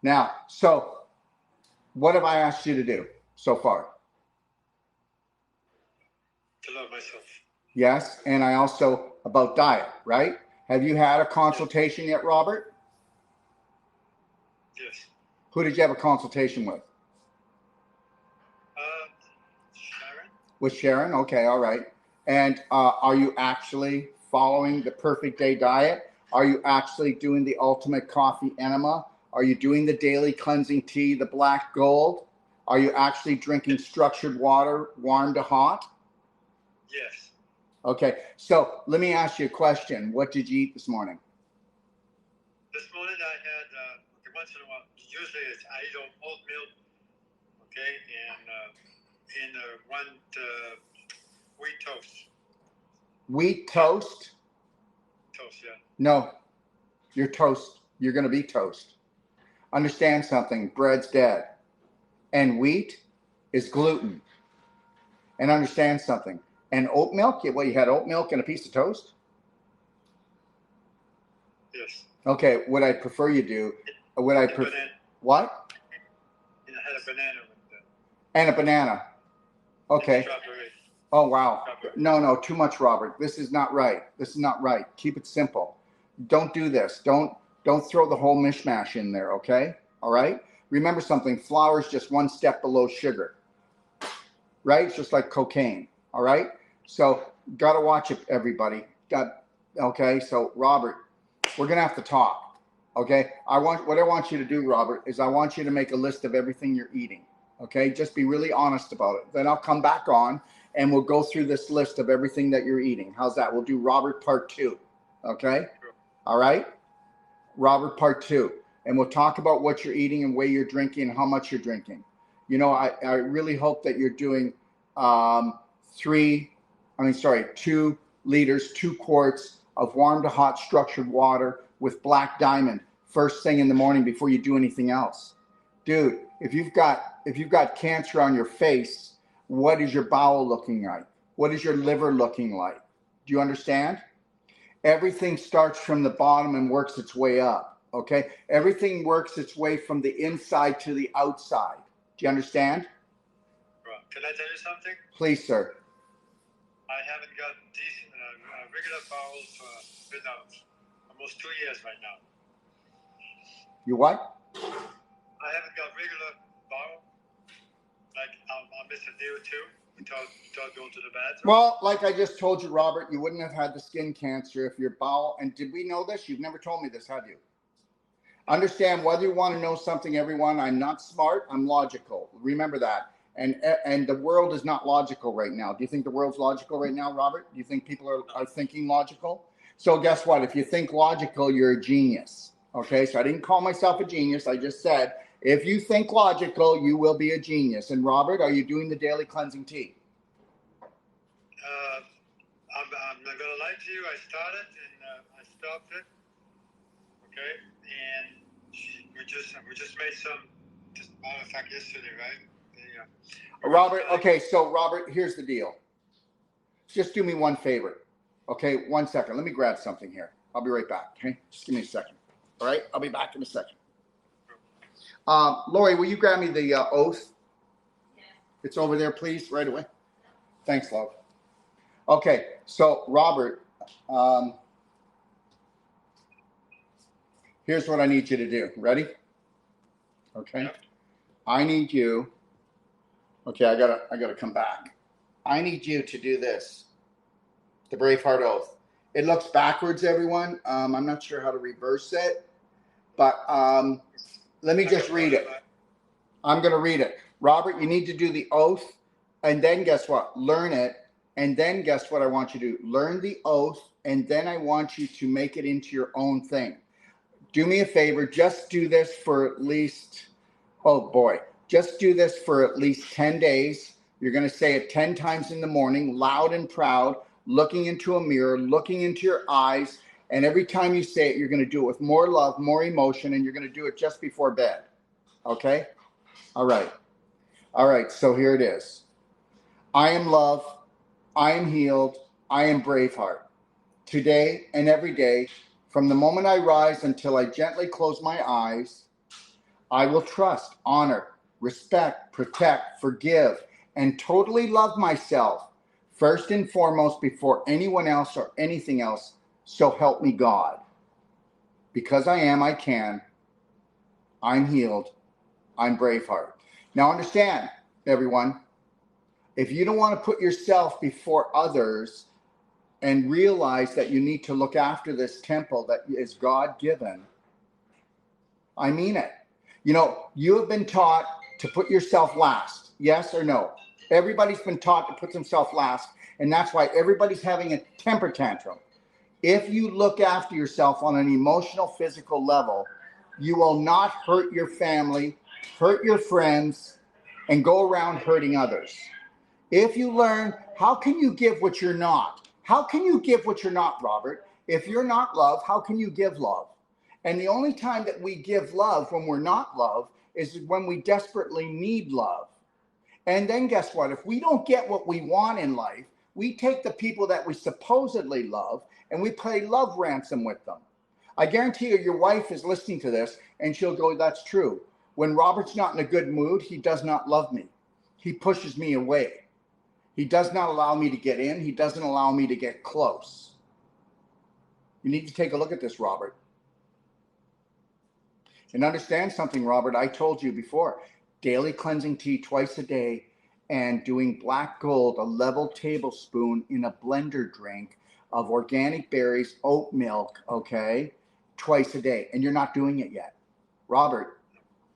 Now, so what have I asked you to do so far? To love myself. Yes. And I also, about diet, right? Have you had a consultation yet, Robert? Yes. Who did you have a consultation with? Sharon. With Sharon? Okay, all right. And are you actually following the Perfect Day diet? Are you actually doing the ultimate coffee enema? Are you doing the daily cleansing tea, the black gold? Are you actually drinking structured water, warm to hot? Yes. Okay, so let me ask you a question. What did you eat this morning? This morning I had, once in a while, usually I eat oatmeal, okay, and one wheat toast. Wheat toast? Toast, yeah. No, you're toast. You're going to be toast. Understand something. Bread's dead. And wheat is gluten. And understand something. And oat milk? Well, you had oat milk and a piece of toast? Yes. Okay, what I prefer you do, what I prefer, what? And I had a banana with that. And a banana. Okay. Strawberry. Oh, wow. No, too much, Robert. This is not right. This is not right. Keep it simple. Don't do this. Don't throw the whole mishmash in there, okay? All right? Remember something. Flour is just one step below sugar, right? It's just like cocaine, all right? So got to watch it, everybody. Okay, so Robert, we're going to have to talk, okay? What I want you to do, Robert, is I want you to make a list of everything you're eating, okay? Just be really honest about it. Then I'll come back on and we'll go through this list of everything that you're eating. How's that? We'll do Robert part 2, okay? All right? Robert part 2. and we'll talk about what you're eating and where you're drinking and how much you're drinking. You know, I really hope that you're doing 2 liters, 2 quarts of warm to hot structured water with black diamond first thing in the morning before you do anything else. Dude, if you've got cancer on your face, what is your bowel looking like? What is your liver looking like? Do you understand? Everything starts from the bottom and works its way up, okay? Everything works its way from the inside to the outside. Do you understand? Right. Can I tell you something? Please, sir. I haven't got decent, regular bowels for been almost 2 years right now. You what? I haven't got regular bowel. Like, I'll miss a day or two until going to the bathroom. Well, like I just told you, Robert, you wouldn't have had the skin cancer if your bowel, and did we know this? You've never told me this, have you? Understand, whether you want to know something, everyone, I'm not smart, I'm logical. Remember that. And the world is not logical right now. Do you think the world's logical right now, Robert? Do you think people are thinking logical? So guess what? If you think logical, you're a genius. Okay, so I didn't call myself a genius. I just said, if you think logical, you will be a genius. And Robert, are you doing the daily cleansing tea? I'm not gonna lie to you. I started and I stopped it. Okay, and we just made some. Just matter of fact, yesterday, right? Robert. Okay, so Robert, here's the deal. Just do me one favor. Okay, 1 second. Let me grab something here. I'll be right back. Okay, just give me a second. All right, I'll be back in a second. Lori, will you grab me the oath? Yeah. It's over there, please, right away. Thanks, love. Okay, so Robert, here's what I need you to do. Ready? Okay. Yeah. I need you. Okay, I gotta come back. I need you to do this. The BraveHeart oath. It looks backwards, everyone. I'm not sure how to reverse it, but let me just read it. I'm going to read it. Robert, you need to do the oath, and then guess what? Learn it, and then guess what I want you to do? Learn the oath, and then I want you to make it into your own thing. Do me a favor. Just do this for at least, just do this for at least 10 days. You're going to say it 10 times in the morning, loud and proud, looking into a mirror, looking into your eyes. And every time you say it, you're going to do it with more love, more emotion, and you're going to do it just before bed. Okay? All right. All right. So here it is. I am love. I am healed. I am BraveHeart. Today and every day, from the moment I rise until I gently close my eyes, I will trust, honor, respect, protect, forgive, and totally love myself, first and foremost, before anyone else or anything else. So help me God. Because I am, I can. I'm healed. I'm BraveHeart. Now understand, everyone, if you don't want to put yourself before others and realize that you need to look after this temple that is God-given, I mean it. You know, you have been taught to put yourself last. Yes or no? Everybody's been taught to put themselves last, and that's why everybody's having a temper tantrum. If you look after yourself on an emotional, physical level, you will not hurt your family, hurt your friends, and go around hurting others. If you learn, how can you give what you're not? How can you give what you're not, Robert? If you're not love, how can you give love? And the only time that we give love when we're not love is when we desperately need love. And then guess what? If we don't get what we want in life, we take the people that we supposedly love and we play love ransom with them. I guarantee you, your wife is listening to this and she'll go, that's true. When Robert's not in a good mood, he does not love me. He pushes me away. He does not allow me to get in. He doesn't allow me to get close. You need to take a look at this, Robert. And understand something, Robert. I told you before, daily cleansing tea twice a day and doing black gold, a level tablespoon in a blender drink of organic berries, oat milk, okay, twice a day. And you're not doing it yet. Robert,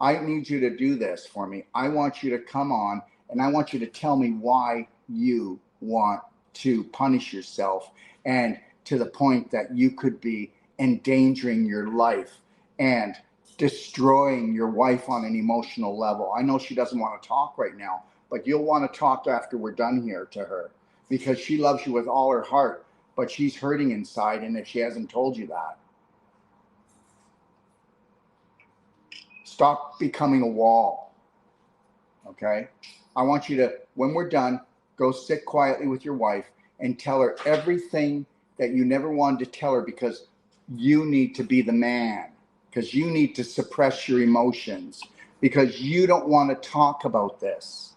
I need you to do this for me. I want you to come on and I want you to tell me why you want to punish yourself and to the point that you could be endangering your life and destroying your wife on an emotional level. I know she doesn't want to talk right now, but you'll want to talk after we're done here to her, because she loves you with all her heart, but she's hurting inside, and if she hasn't told you that. Stop becoming a wall, okay? I want you to, when we're done, go sit quietly with your wife and tell her everything that you never wanted to tell her, because you need to be the man, because you need to suppress your emotions, because you don't want to talk about this.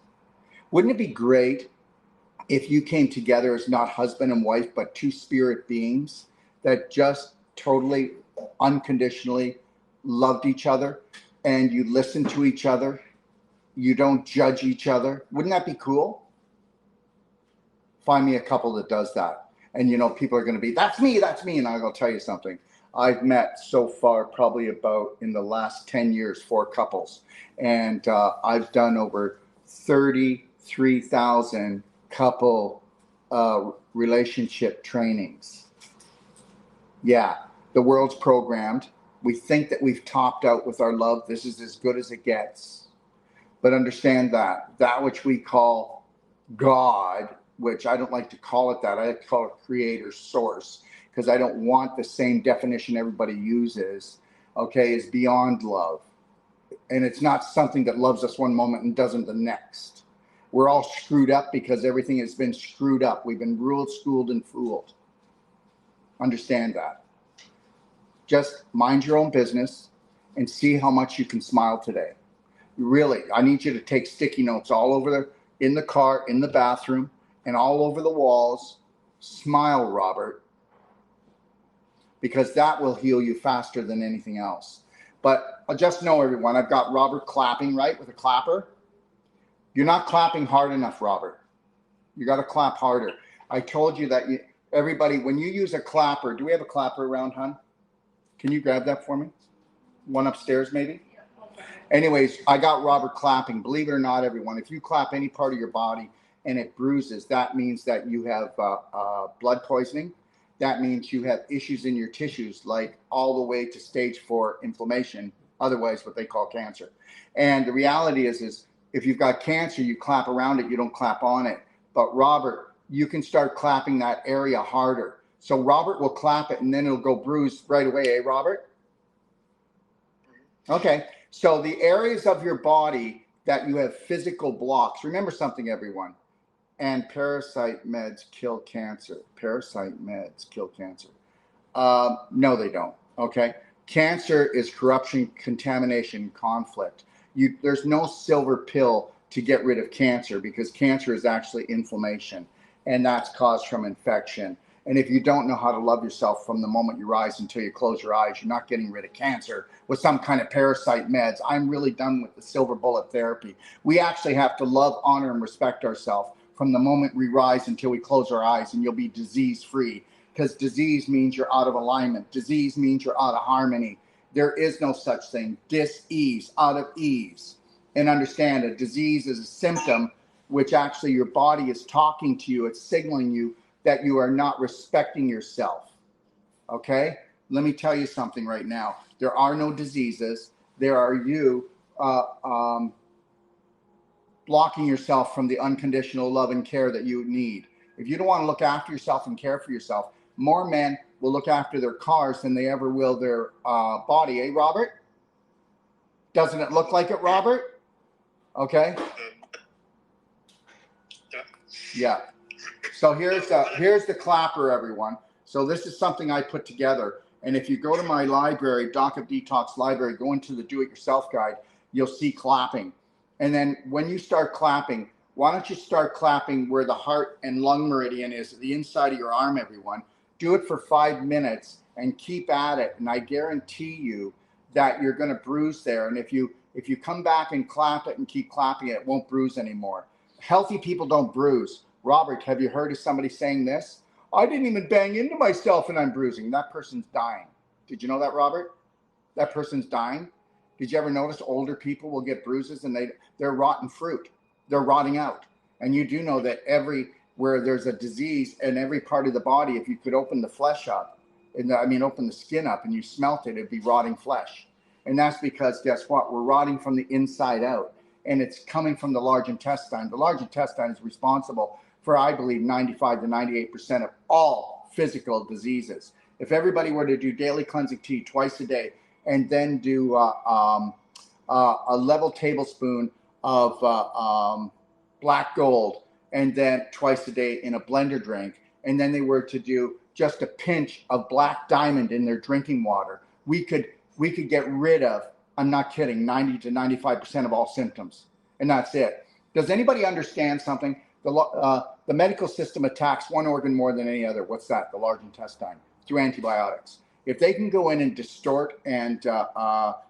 Wouldn't it be great if you came together as not husband and wife, but two spirit beings that just totally unconditionally loved each other, and you listen to each other, you don't judge each other? Wouldn't that be cool? Find me a couple that does that. And you know, people are going to be, that's me. And I'll tell you something. I've met so far, probably about in the last 10 years, 4 couples. And I've done over 33,000 couple relationship trainings. Yeah, the world's programmed. We think that we've topped out with our love. This is as good as it gets. But understand that which we call God, which I don't like to call it that. I like to call it creator, source, because I don't want the same definition everybody uses, okay, is beyond love. And it's not something that loves us one moment and doesn't the next. We're all screwed up because everything has been screwed up. We've been ruled, schooled, and fooled. Understand that. Just mind your own business and see how much you can smile today. Really, I need you to take sticky notes all over in the car, in the bathroom, and all over the walls. Smile, Robert, because that will heal you faster than anything else. But just know, everyone, I've got Robert clapping, right, with a clapper. You're not clapping hard enough, Robert. You got to clap harder. I told you that everybody, when you use a clapper, do we have a clapper around, hon? Can you grab that for me? One upstairs, maybe? Anyways, I got Robert clapping. Believe it or not, everyone, if you clap any part of your body and it bruises, that means that you have blood poisoning. That means you have issues in your tissues, like all the way to stage 4 inflammation, otherwise what they call cancer. And the reality is if you've got cancer, you clap around it, you don't clap on it. But Robert, you can start clapping that area harder. So Robert will clap it and then it'll go bruised right away, eh, Robert? Okay, so the areas of your body that you have physical blocks, remember something, everyone, and parasite meds kill cancer. Parasite meds kill cancer. No, they don't, okay? Cancer is corruption, contamination, conflict. There's no silver pill to get rid of cancer, because cancer is actually inflammation, and that's caused from infection. And if you don't know how to love yourself from the moment you rise until you close your eyes, you're not getting rid of cancer with some kind of parasite meds. I'm really done with the silver bullet therapy. We actually have to love, honor, and respect ourselves from the moment we rise until we close our eyes, and you'll be disease-free, because disease means you're out of alignment. Disease means you're out of harmony. There is no such thing. Dis-ease, out of ease. And understand, a disease is a symptom which actually your body is talking to you. It's signaling you that you are not respecting yourself, okay? Let me tell you something right now. There are no diseases. There are you blocking yourself from the unconditional love and care that you need. If you don't want to look after yourself and care for yourself, more men will look after their cars than they ever will their body, eh, Robert? Doesn't it look like it, Robert? Okay. Yeah. So here's the clapper, everyone. So this is something I put together. And if you go to my library, Doc of Detox library, go into the do-it-yourself guide, you'll see clapping. And then when you start clapping, why don't you start clapping where the heart and lung meridian is, the inside of your arm, everyone. Do it for 5 minutes and keep at it. And I guarantee you that you're going to bruise there. And if you come back and clap it and keep clapping it, it won't bruise anymore. Healthy people don't bruise. Robert, have you heard of somebody saying this? I didn't even bang into myself and I'm bruising. That person's dying. Did you know that, Robert? That person's dying. Did you ever notice older people will get bruises and they're rotten fruit? They're rotting out. And you do know that where there's a disease in every part of the body, if you could open the flesh up, open the skin up and you smelt it, it'd be rotting flesh. And that's because, guess what? We're rotting from the inside out, and it's coming from the large intestine. The large intestine is responsible for, I believe, 95 to 98% of all physical diseases. If everybody were to do daily cleansing tea twice a day, and then do a level tablespoon of black gold, and then twice a day in a blender drink, and then they were to do just a pinch of black diamond in their drinking water, we could get rid of, I'm not kidding, 90 to 95% of all symptoms. And that's it. Does anybody understand something? The medical system attacks one organ more than any other. What's that? The large intestine, through antibiotics. If they can go in and distort and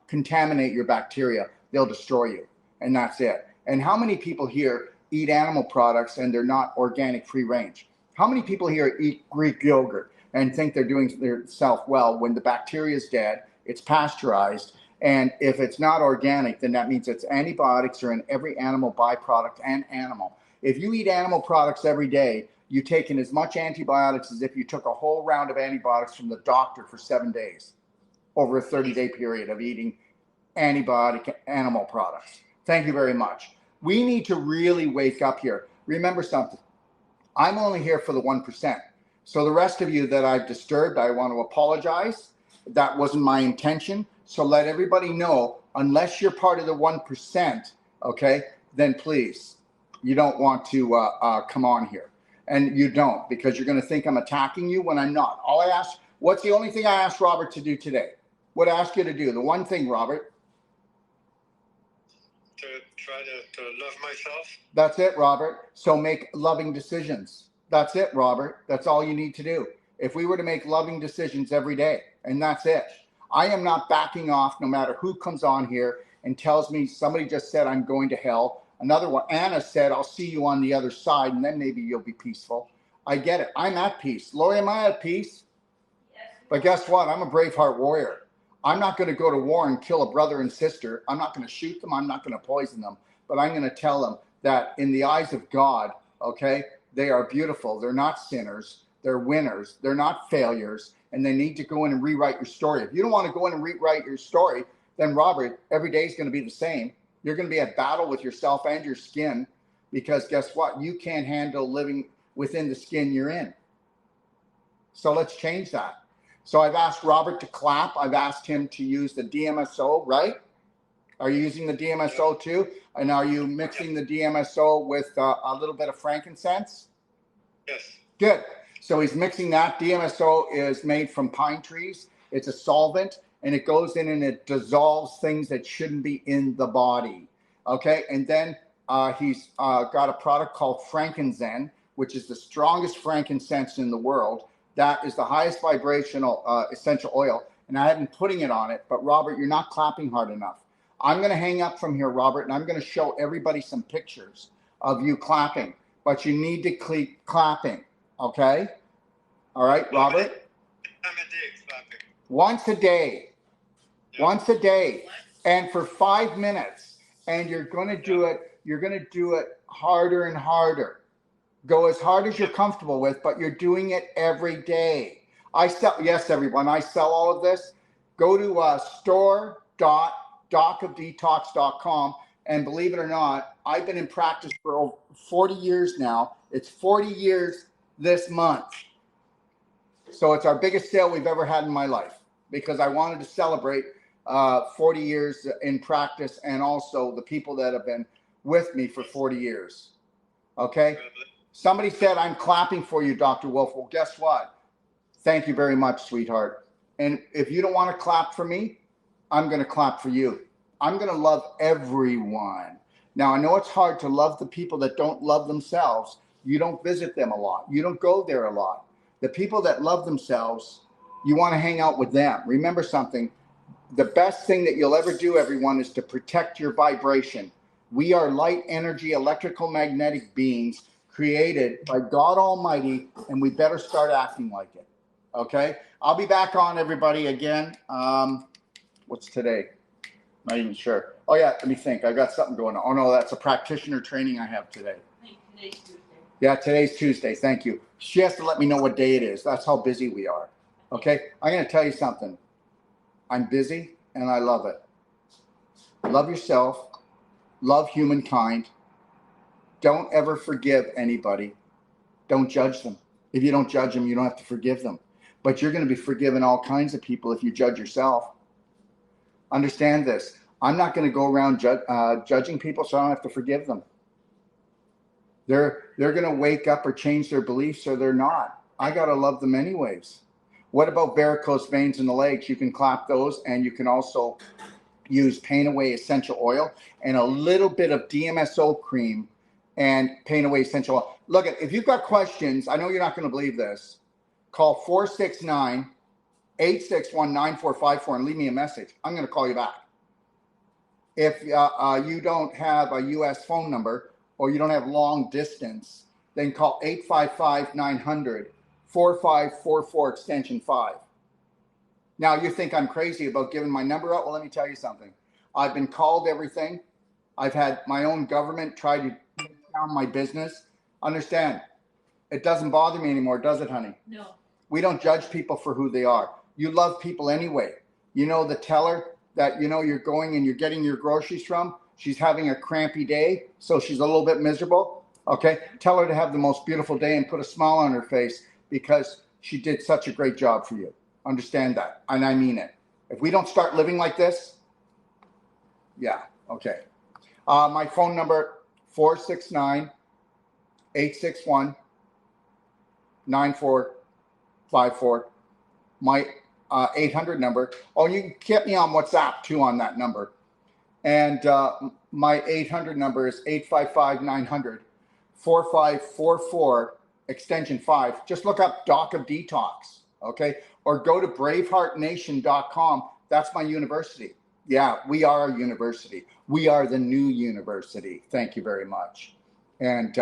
contaminate your bacteria, they'll destroy you. And that's it. And how many people here eat animal products and they're not organic, free range? How many people here eat Greek yogurt and think they're doing themselves well when the bacteria is dead, it's pasteurized, and if it's not organic, then that means it's antibiotics are in every animal byproduct and animal. If you eat animal products every day, you take in as much antibiotics as if you took a whole round of antibiotics from the doctor for 7 days over a 30-day period of eating antibiotic animal products. Thank you very much. We need to really wake up here. Remember something. I'm only here for the 1%. So the rest of you that I've disturbed, I want to apologize. That wasn't my intention. So let everybody know, unless you're part of the 1%, okay, then please, you don't want to come on here. And you don't, because you're going to think I'm attacking you when I'm not. All I ask, what's the only thing I asked Robert to do today? What I asked you to do? The one thing, Robert. To try to love myself. That's it, Robert. So make loving decisions. That's it, Robert. That's all you need to do. If we were to make loving decisions every day, and that's it. I am not backing off no matter who comes on here and tells me somebody just said I'm going to hell. Another one, Anna said, I'll see you on the other side and then maybe you'll be peaceful. I get it. I'm at peace. Lori, am I at peace? Yes. But guess what? I'm a BraveHeart warrior. I'm not going to go to war and kill a brother and sister. I'm not going to shoot them. I'm not going to poison them. But I'm going to tell them that in the eyes of God, okay, they are beautiful. They're not sinners. They're winners. They're not failures. And they need to go in and rewrite your story. If you don't want to go in and rewrite your story, then Robert, every day is going to be the same. You're going to be at battle with yourself and your skin, because guess what? You can't handle living within the skin you're in. So let's change that. So I've asked Robert to clap. I've asked him to use the DMSO, right? Are you using the DMSO too? And are you mixing the DMSO with a little bit of frankincense? Yes. Good. So he's mixing that. DMSO is made from pine trees. It's a solvent, and it goes in and it dissolves things that shouldn't be in the body. Okay. And then he's got a product called Frankincense, which is the strongest frankincense in the world. That is the highest vibrational essential oil. And I have been putting it on it. But Robert, you're not clapping hard enough. I'm going to hang up from here, Robert, and I'm going to show everybody some pictures of you clapping. But you need to keep clapping. Okay? All right, Robert? I'm a day clapping. Once a day. Yeah. Once a day. And for 5 minutes. And you're going to do it. You're going to do it harder and harder. Go as hard as you're comfortable with, but you're doing it every day. I sell, yes, everyone, I sell all of this. Go to store.docofdetox.com, and believe it or not, I've been in practice for over 40 years now. It's 40 years this month. So it's our biggest sale we've ever had in my life, because I wanted to celebrate 40 years in practice, and also the people that have been with me for 40 years. Okay? Somebody said, I'm clapping for you, Dr. Wolf. Well, guess what? Thank you very much, sweetheart. And if you don't want to clap for me, I'm going to clap for you. I'm going to love everyone. Now, I know it's hard to love the people that don't love themselves. You don't visit them a lot. You don't go there a lot. The people that love themselves, you want to hang out with them. Remember something. The best thing that you'll ever do, everyone, is to protect your vibration. We are light energy, electrical magnetic beings created by God Almighty, and we better start acting like it. Okay? I'll be back on, everybody, again. What's today? Not even sure. Oh, yeah, let me think. I got something going on. Oh, no, that's a practitioner training I have today. Today's Tuesday. Yeah, today's Tuesday. Thank you. She has to let me know what day it is. That's how busy we are. Okay? I'm going to tell you something. I'm busy, and I love it. love yourself, love humankind. Don't ever forgive anybody. Don't judge them. If you don't judge them, you don't have to forgive them. But you're going to be forgiving all kinds of people if you judge yourself. Understand this. I'm not going to go around judging people, so I don't have to forgive them. They're going to wake up or change their beliefs, or they're not. I got to love them anyways. What about varicose veins in the legs? You can clap those, and you can also use Pain Away essential oil and a little bit of DMSO cream and Pain Away essential oil. Look, if you've got questions, I know you're not going to believe this. Call 469-861-9454 and leave me a message. I'm going to call you back. If you don't have a U.S. phone number or you don't have long distance, then call 855-900-4544 extension 5. Now, you think I'm crazy about giving my number out? Well, let me tell you something. I've been called everything. I've had my own government try to take down my business. Understand, it doesn't bother me anymore, does it, honey? No. We don't judge people for who they are. You love people anyway. You know the teller that you're going and you're getting your groceries from, she's having a crampy day, so she's a little bit miserable. Okay, tell her to have the most beautiful day and put a smile on her face because she did such a great job for you. Understand that, and I mean it. If we don't start living like this, yeah, okay. My phone number, 469-861-9454. My 800 number. Oh, you can get me on WhatsApp too on that number. And my 800 number is 855-900-4544 extension 5. Just look up Doc of Detox, okay? Or go to BraveHeartNation.com. That's my university. Yeah, we are a university. We are the new university. Thank you very much. And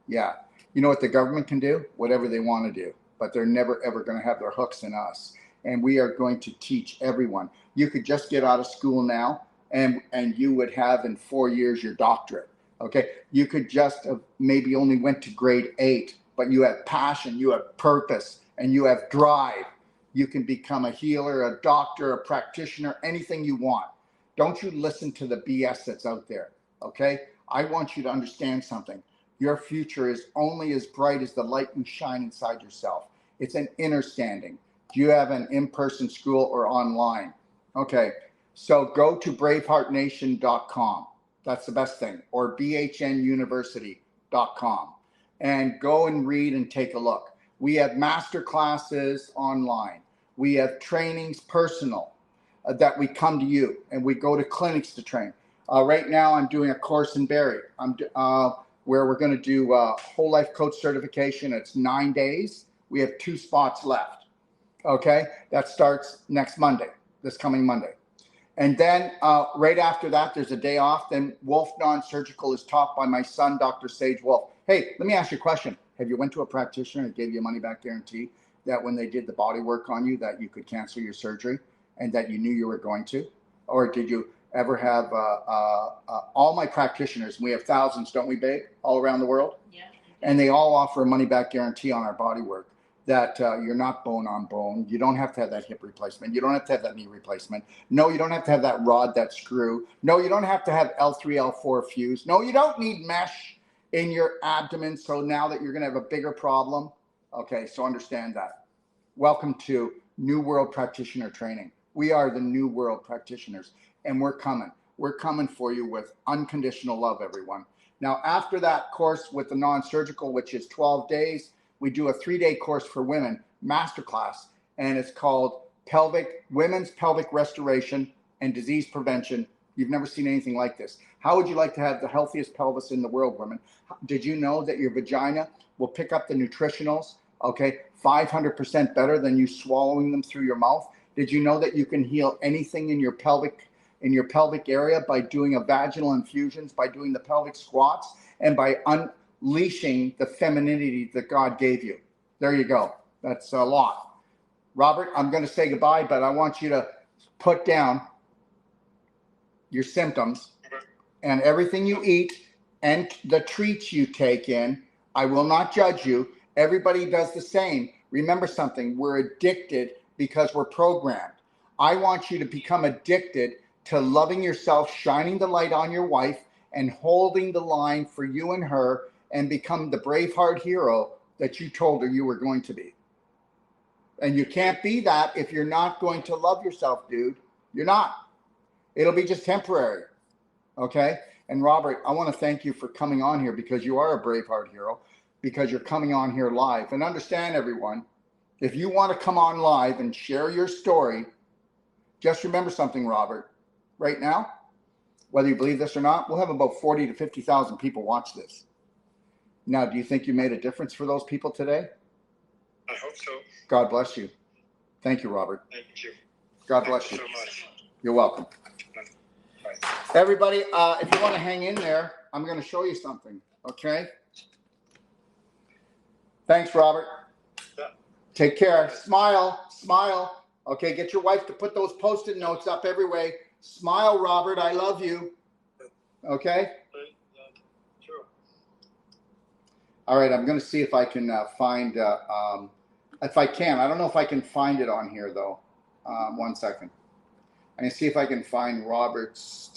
yeah, you know what the government can do? Whatever they want to do. But they're never, ever going to have their hooks in us. And we are going to teach everyone. You could just get out of school now and you would have in 4 years your doctorate. Okay, you could just have maybe only went to grade 8, but you have passion, you have purpose, and you have drive. You can become a healer, a doctor, a practitioner, anything you want. Don't you listen to the BS that's out there, okay? I want you to understand something. Your future is only as bright as the light you shine inside yourself. It's an inner standing. Do you have an in-person school or online? Okay, so go to BraveHeartNation.com. That's the best thing, or BHNUniversity.com, and go and read and take a look. We have master classes online. We have trainings personal that we come to you, and we go to clinics to train. Right now, I'm doing a course in Barrie. Where we're going to do whole life coach certification. It's 9 days. We have 2 spots left. Okay, that starts next Monday, this coming Monday. And then right after that, there's a day off. Then Wolf Non-Surgical is taught by my son, Dr. Sage Wolf. Hey, let me ask you a question. Have you went to a practitioner and gave you a money back guarantee that when they did the body work on you that you could cancel your surgery and that you knew you were going to? Or did you ever have all my practitioners, we have thousands, don't we, babe, all around the world? Yeah. And they all offer a money back guarantee on our body work that you're not bone on bone. You don't have to have that hip replacement. You don't have to have that knee replacement. No, you don't have to have that rod, that screw. No, you don't have to have L3, L4 fuse. No, you don't need mesh in your abdomen. So now that you're going to have a bigger problem. Okay, so understand that. Welcome to New World Practitioner Training. We are the New World Practitioners, and we're coming. We're coming for you with unconditional love, everyone. Now, after that course with the non-surgical, which is 12 days, we do a 3-day course for women, Masterclass, and it's called Women's Pelvic Restoration and Disease Prevention. You've never seen anything like this. How would you like to have the healthiest pelvis in the world, women? Did you know that your vagina will pick up the nutritionals, okay, 500% better than you swallowing them through your mouth? Did you know that you can heal anything in your pelvic area by doing a vaginal infusions, by doing the pelvic squats, and by unleashing the femininity that God gave you? There you go. That's a lot. Robert, I'm going to say goodbye, but I want you to put down your symptoms and everything you eat and the treats you take in. I will not judge you. Everybody does the same. Remember something, we're addicted because we're programmed. I want you to become addicted to loving yourself, shining the light on your wife, and holding the line for you and her, and become the BraveHeart hero that you told her you were going to be. And you can't be that if you're not going to love yourself, dude. You're not. It'll be just temporary. Okay? And Robert, I want to thank you for coming on here, because you are a BraveHeart hero, because you're coming on here live. And understand, everyone, if you want to come on live and share your story, just remember something, Robert. Right now, whether you believe this or not, we'll have about 40 to 50,000 people watch this. Now, do you think you made a difference for those people today? I hope so. God bless you. Thank you, Robert. Thank you. God bless you. Thank you so much. You're welcome. Bye. Everybody, if you want to hang in there, I'm going to show you something, okay? Thanks, Robert. Yeah. Take care. Smile. Smile. Okay, get your wife to put those Post-it notes up everywhere. Smile, Robert. I love you. Okay? Sure. All right, I'm going to see if I can find, if I can. I don't know if I can find it on here, though. 1 second. I'm going to see if I can find Robert's.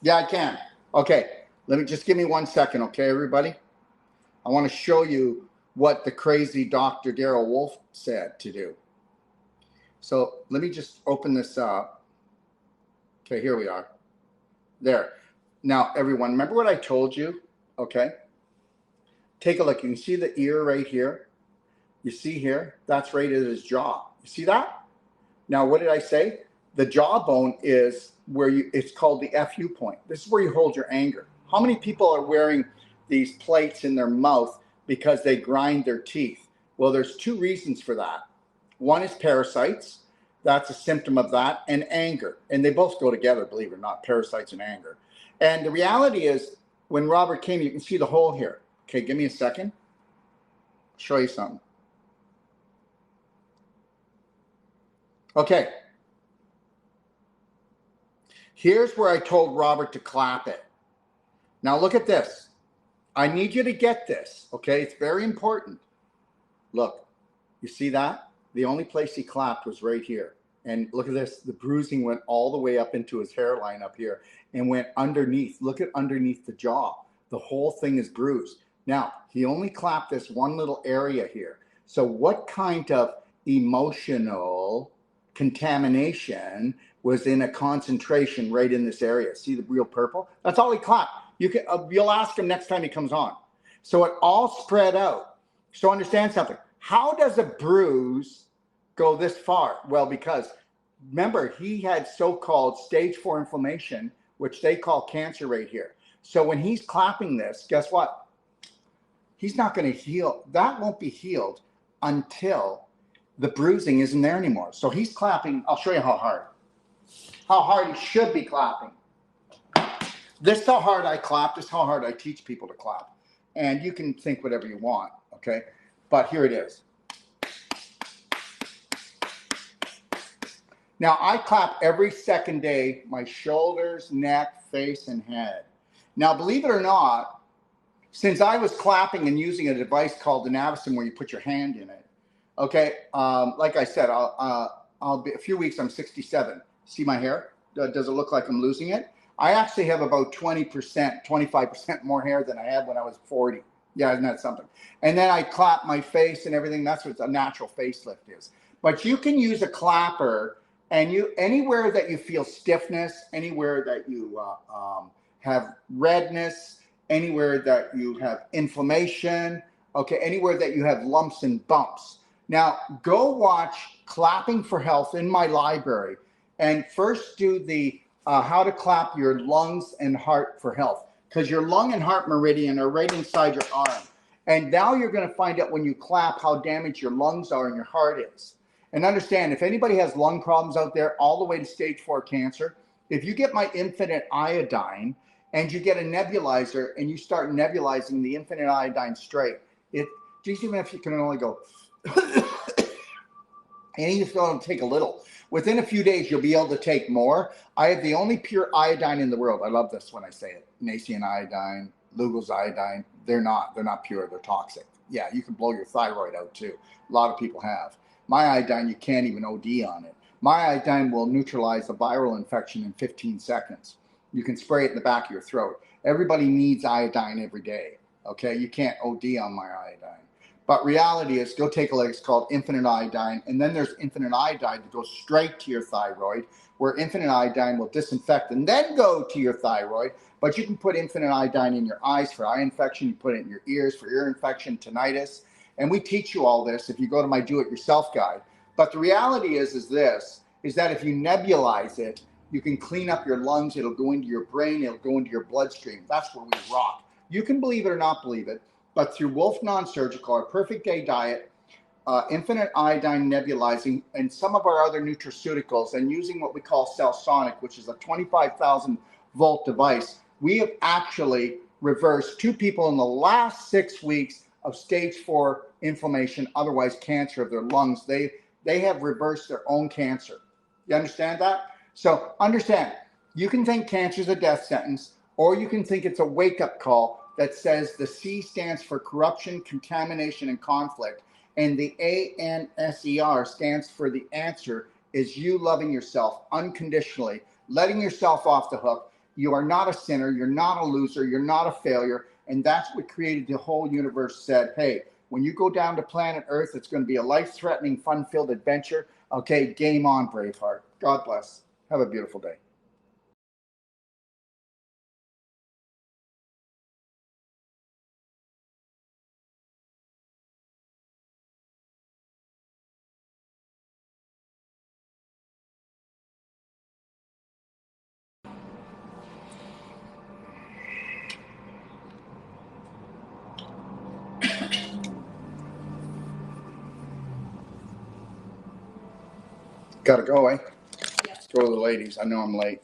Yeah, I can. Okay, let me just give me 1 second, okay, everybody? I want to show you what the crazy Dr. Daryl Wolf said to do. So let me just open this up. Okay, here we are. There. Now, everyone, remember what I told you? Okay. Take a look. You can see the ear right here. You see here? That's right at his jaw. You see that? Now, what did I say? The jawbone is where it's called the FU point. This is where you hold your anger. How many people are wearing these plates in their mouth because they grind their teeth? Well, there's two reasons for that. One is parasites. That's a symptom of that, and anger. And they both go together, believe it or not, parasites and anger. And the reality is, when Robert came, you can see the hole here. Okay, give me a second. I'll show you something. Okay. Here's where I told Robert to clap it. Now look at this. I need you to get this, okay? It's very important. Look, you see that? The only place he clapped was right here. And look at this. The bruising went all the way up into his hairline up here and went underneath. Look at underneath the jaw. The whole thing is bruised. Now, he only clapped this one little area here. So what kind of emotional contamination was in a concentration right in this area? See the real purple? That's all he clapped. You'll ask him next time he comes on. So it all spread out. So understand something. How does a bruise go this far? Well, because remember, he had so-called stage 4 inflammation, which they call cancer right here. So when he's clapping this, guess what? He's not going to heal. That won't be healed until the bruising isn't there anymore. So he's clapping. I'll show you how hard he should be clapping. This is how hard I clap. This is how hard I teach people to clap. And you can think whatever you want, okay? But here it is. Now, I clap every second day, my shoulders, neck, face, and head. Now, believe it or not, since I was clapping and using a device called the Navison where you put your hand in it, okay, like I said, I'll be a few weeks, I'm 67. See my hair? Does it look like I'm losing it? I actually have about 20%, 25% more hair than I had when I was 40. Yeah, isn't that something? And then I clap my face and everything. That's what a natural facelift is. But you can use a clapper, and anywhere that you feel stiffness, anywhere that you have redness, anywhere that you have inflammation, okay, anywhere that you have lumps and bumps. Now, go watch Clapping for Health in my library, and first do the how to clap your lungs and heart for health, because your lung and heart meridian are right inside your arm. And now you're going to find out when you clap how damaged your lungs are and your heart is. And understand, if anybody has lung problems out there, all the way to stage 4 cancer, if you get my infinite iodine and you get a nebulizer and you start nebulizing the infinite iodine straight, just even if you can only go, and you still don't take a little, within a few days, you'll be able to take more. I have the only pure iodine in the world. I love this when I say it. Nacean iodine, Lugol's iodine. They're not pure. They're toxic. Yeah, you can blow your thyroid out too. A lot of people have. My iodine, you can't even OD on it. My iodine will neutralize a viral infection in 15 seconds. You can spray it in the back of your throat. Everybody needs iodine every day. Okay, you can't OD on my iodine. But reality is, go take a look. It's called infinite iodine. And then there's infinite iodine that goes straight to your thyroid, where infinite iodine will disinfect and then go to your thyroid. But you can put infinite iodine in your eyes for eye infection. You put it in your ears for ear infection, tinnitus. And we teach you all this if you go to my do-it-yourself guide. But the reality is that if you nebulize it, you can clean up your lungs. It'll go into your brain. It'll go into your bloodstream. That's where we rock. You can believe it or not believe it, but through Wolf Non-Surgical, our Perfect Day diet, infinite iodine nebulizing, and some of our other nutraceuticals, and using what we call Cellsonic, which is a 25,000 volt device, we have actually reversed 2 people in the last 6 weeks of stage 4 inflammation, otherwise cancer of their lungs. They have reversed their own cancer. You understand that? So understand, you can think cancer is a death sentence, or you can think it's a wake-up call that says the C stands for corruption, contamination, and conflict. And the ANSER stands for the answer is you loving yourself unconditionally, letting yourself off the hook. You are not a sinner. You're not a loser. You're not a failure. And that's what created the whole universe said, hey, when you go down to planet Earth, it's going to be a life-threatening, fun-filled adventure. Okay, game on, Braveheart. God bless. Have a beautiful day. Gotta go, eh? Let's go to the ladies. I know I'm late.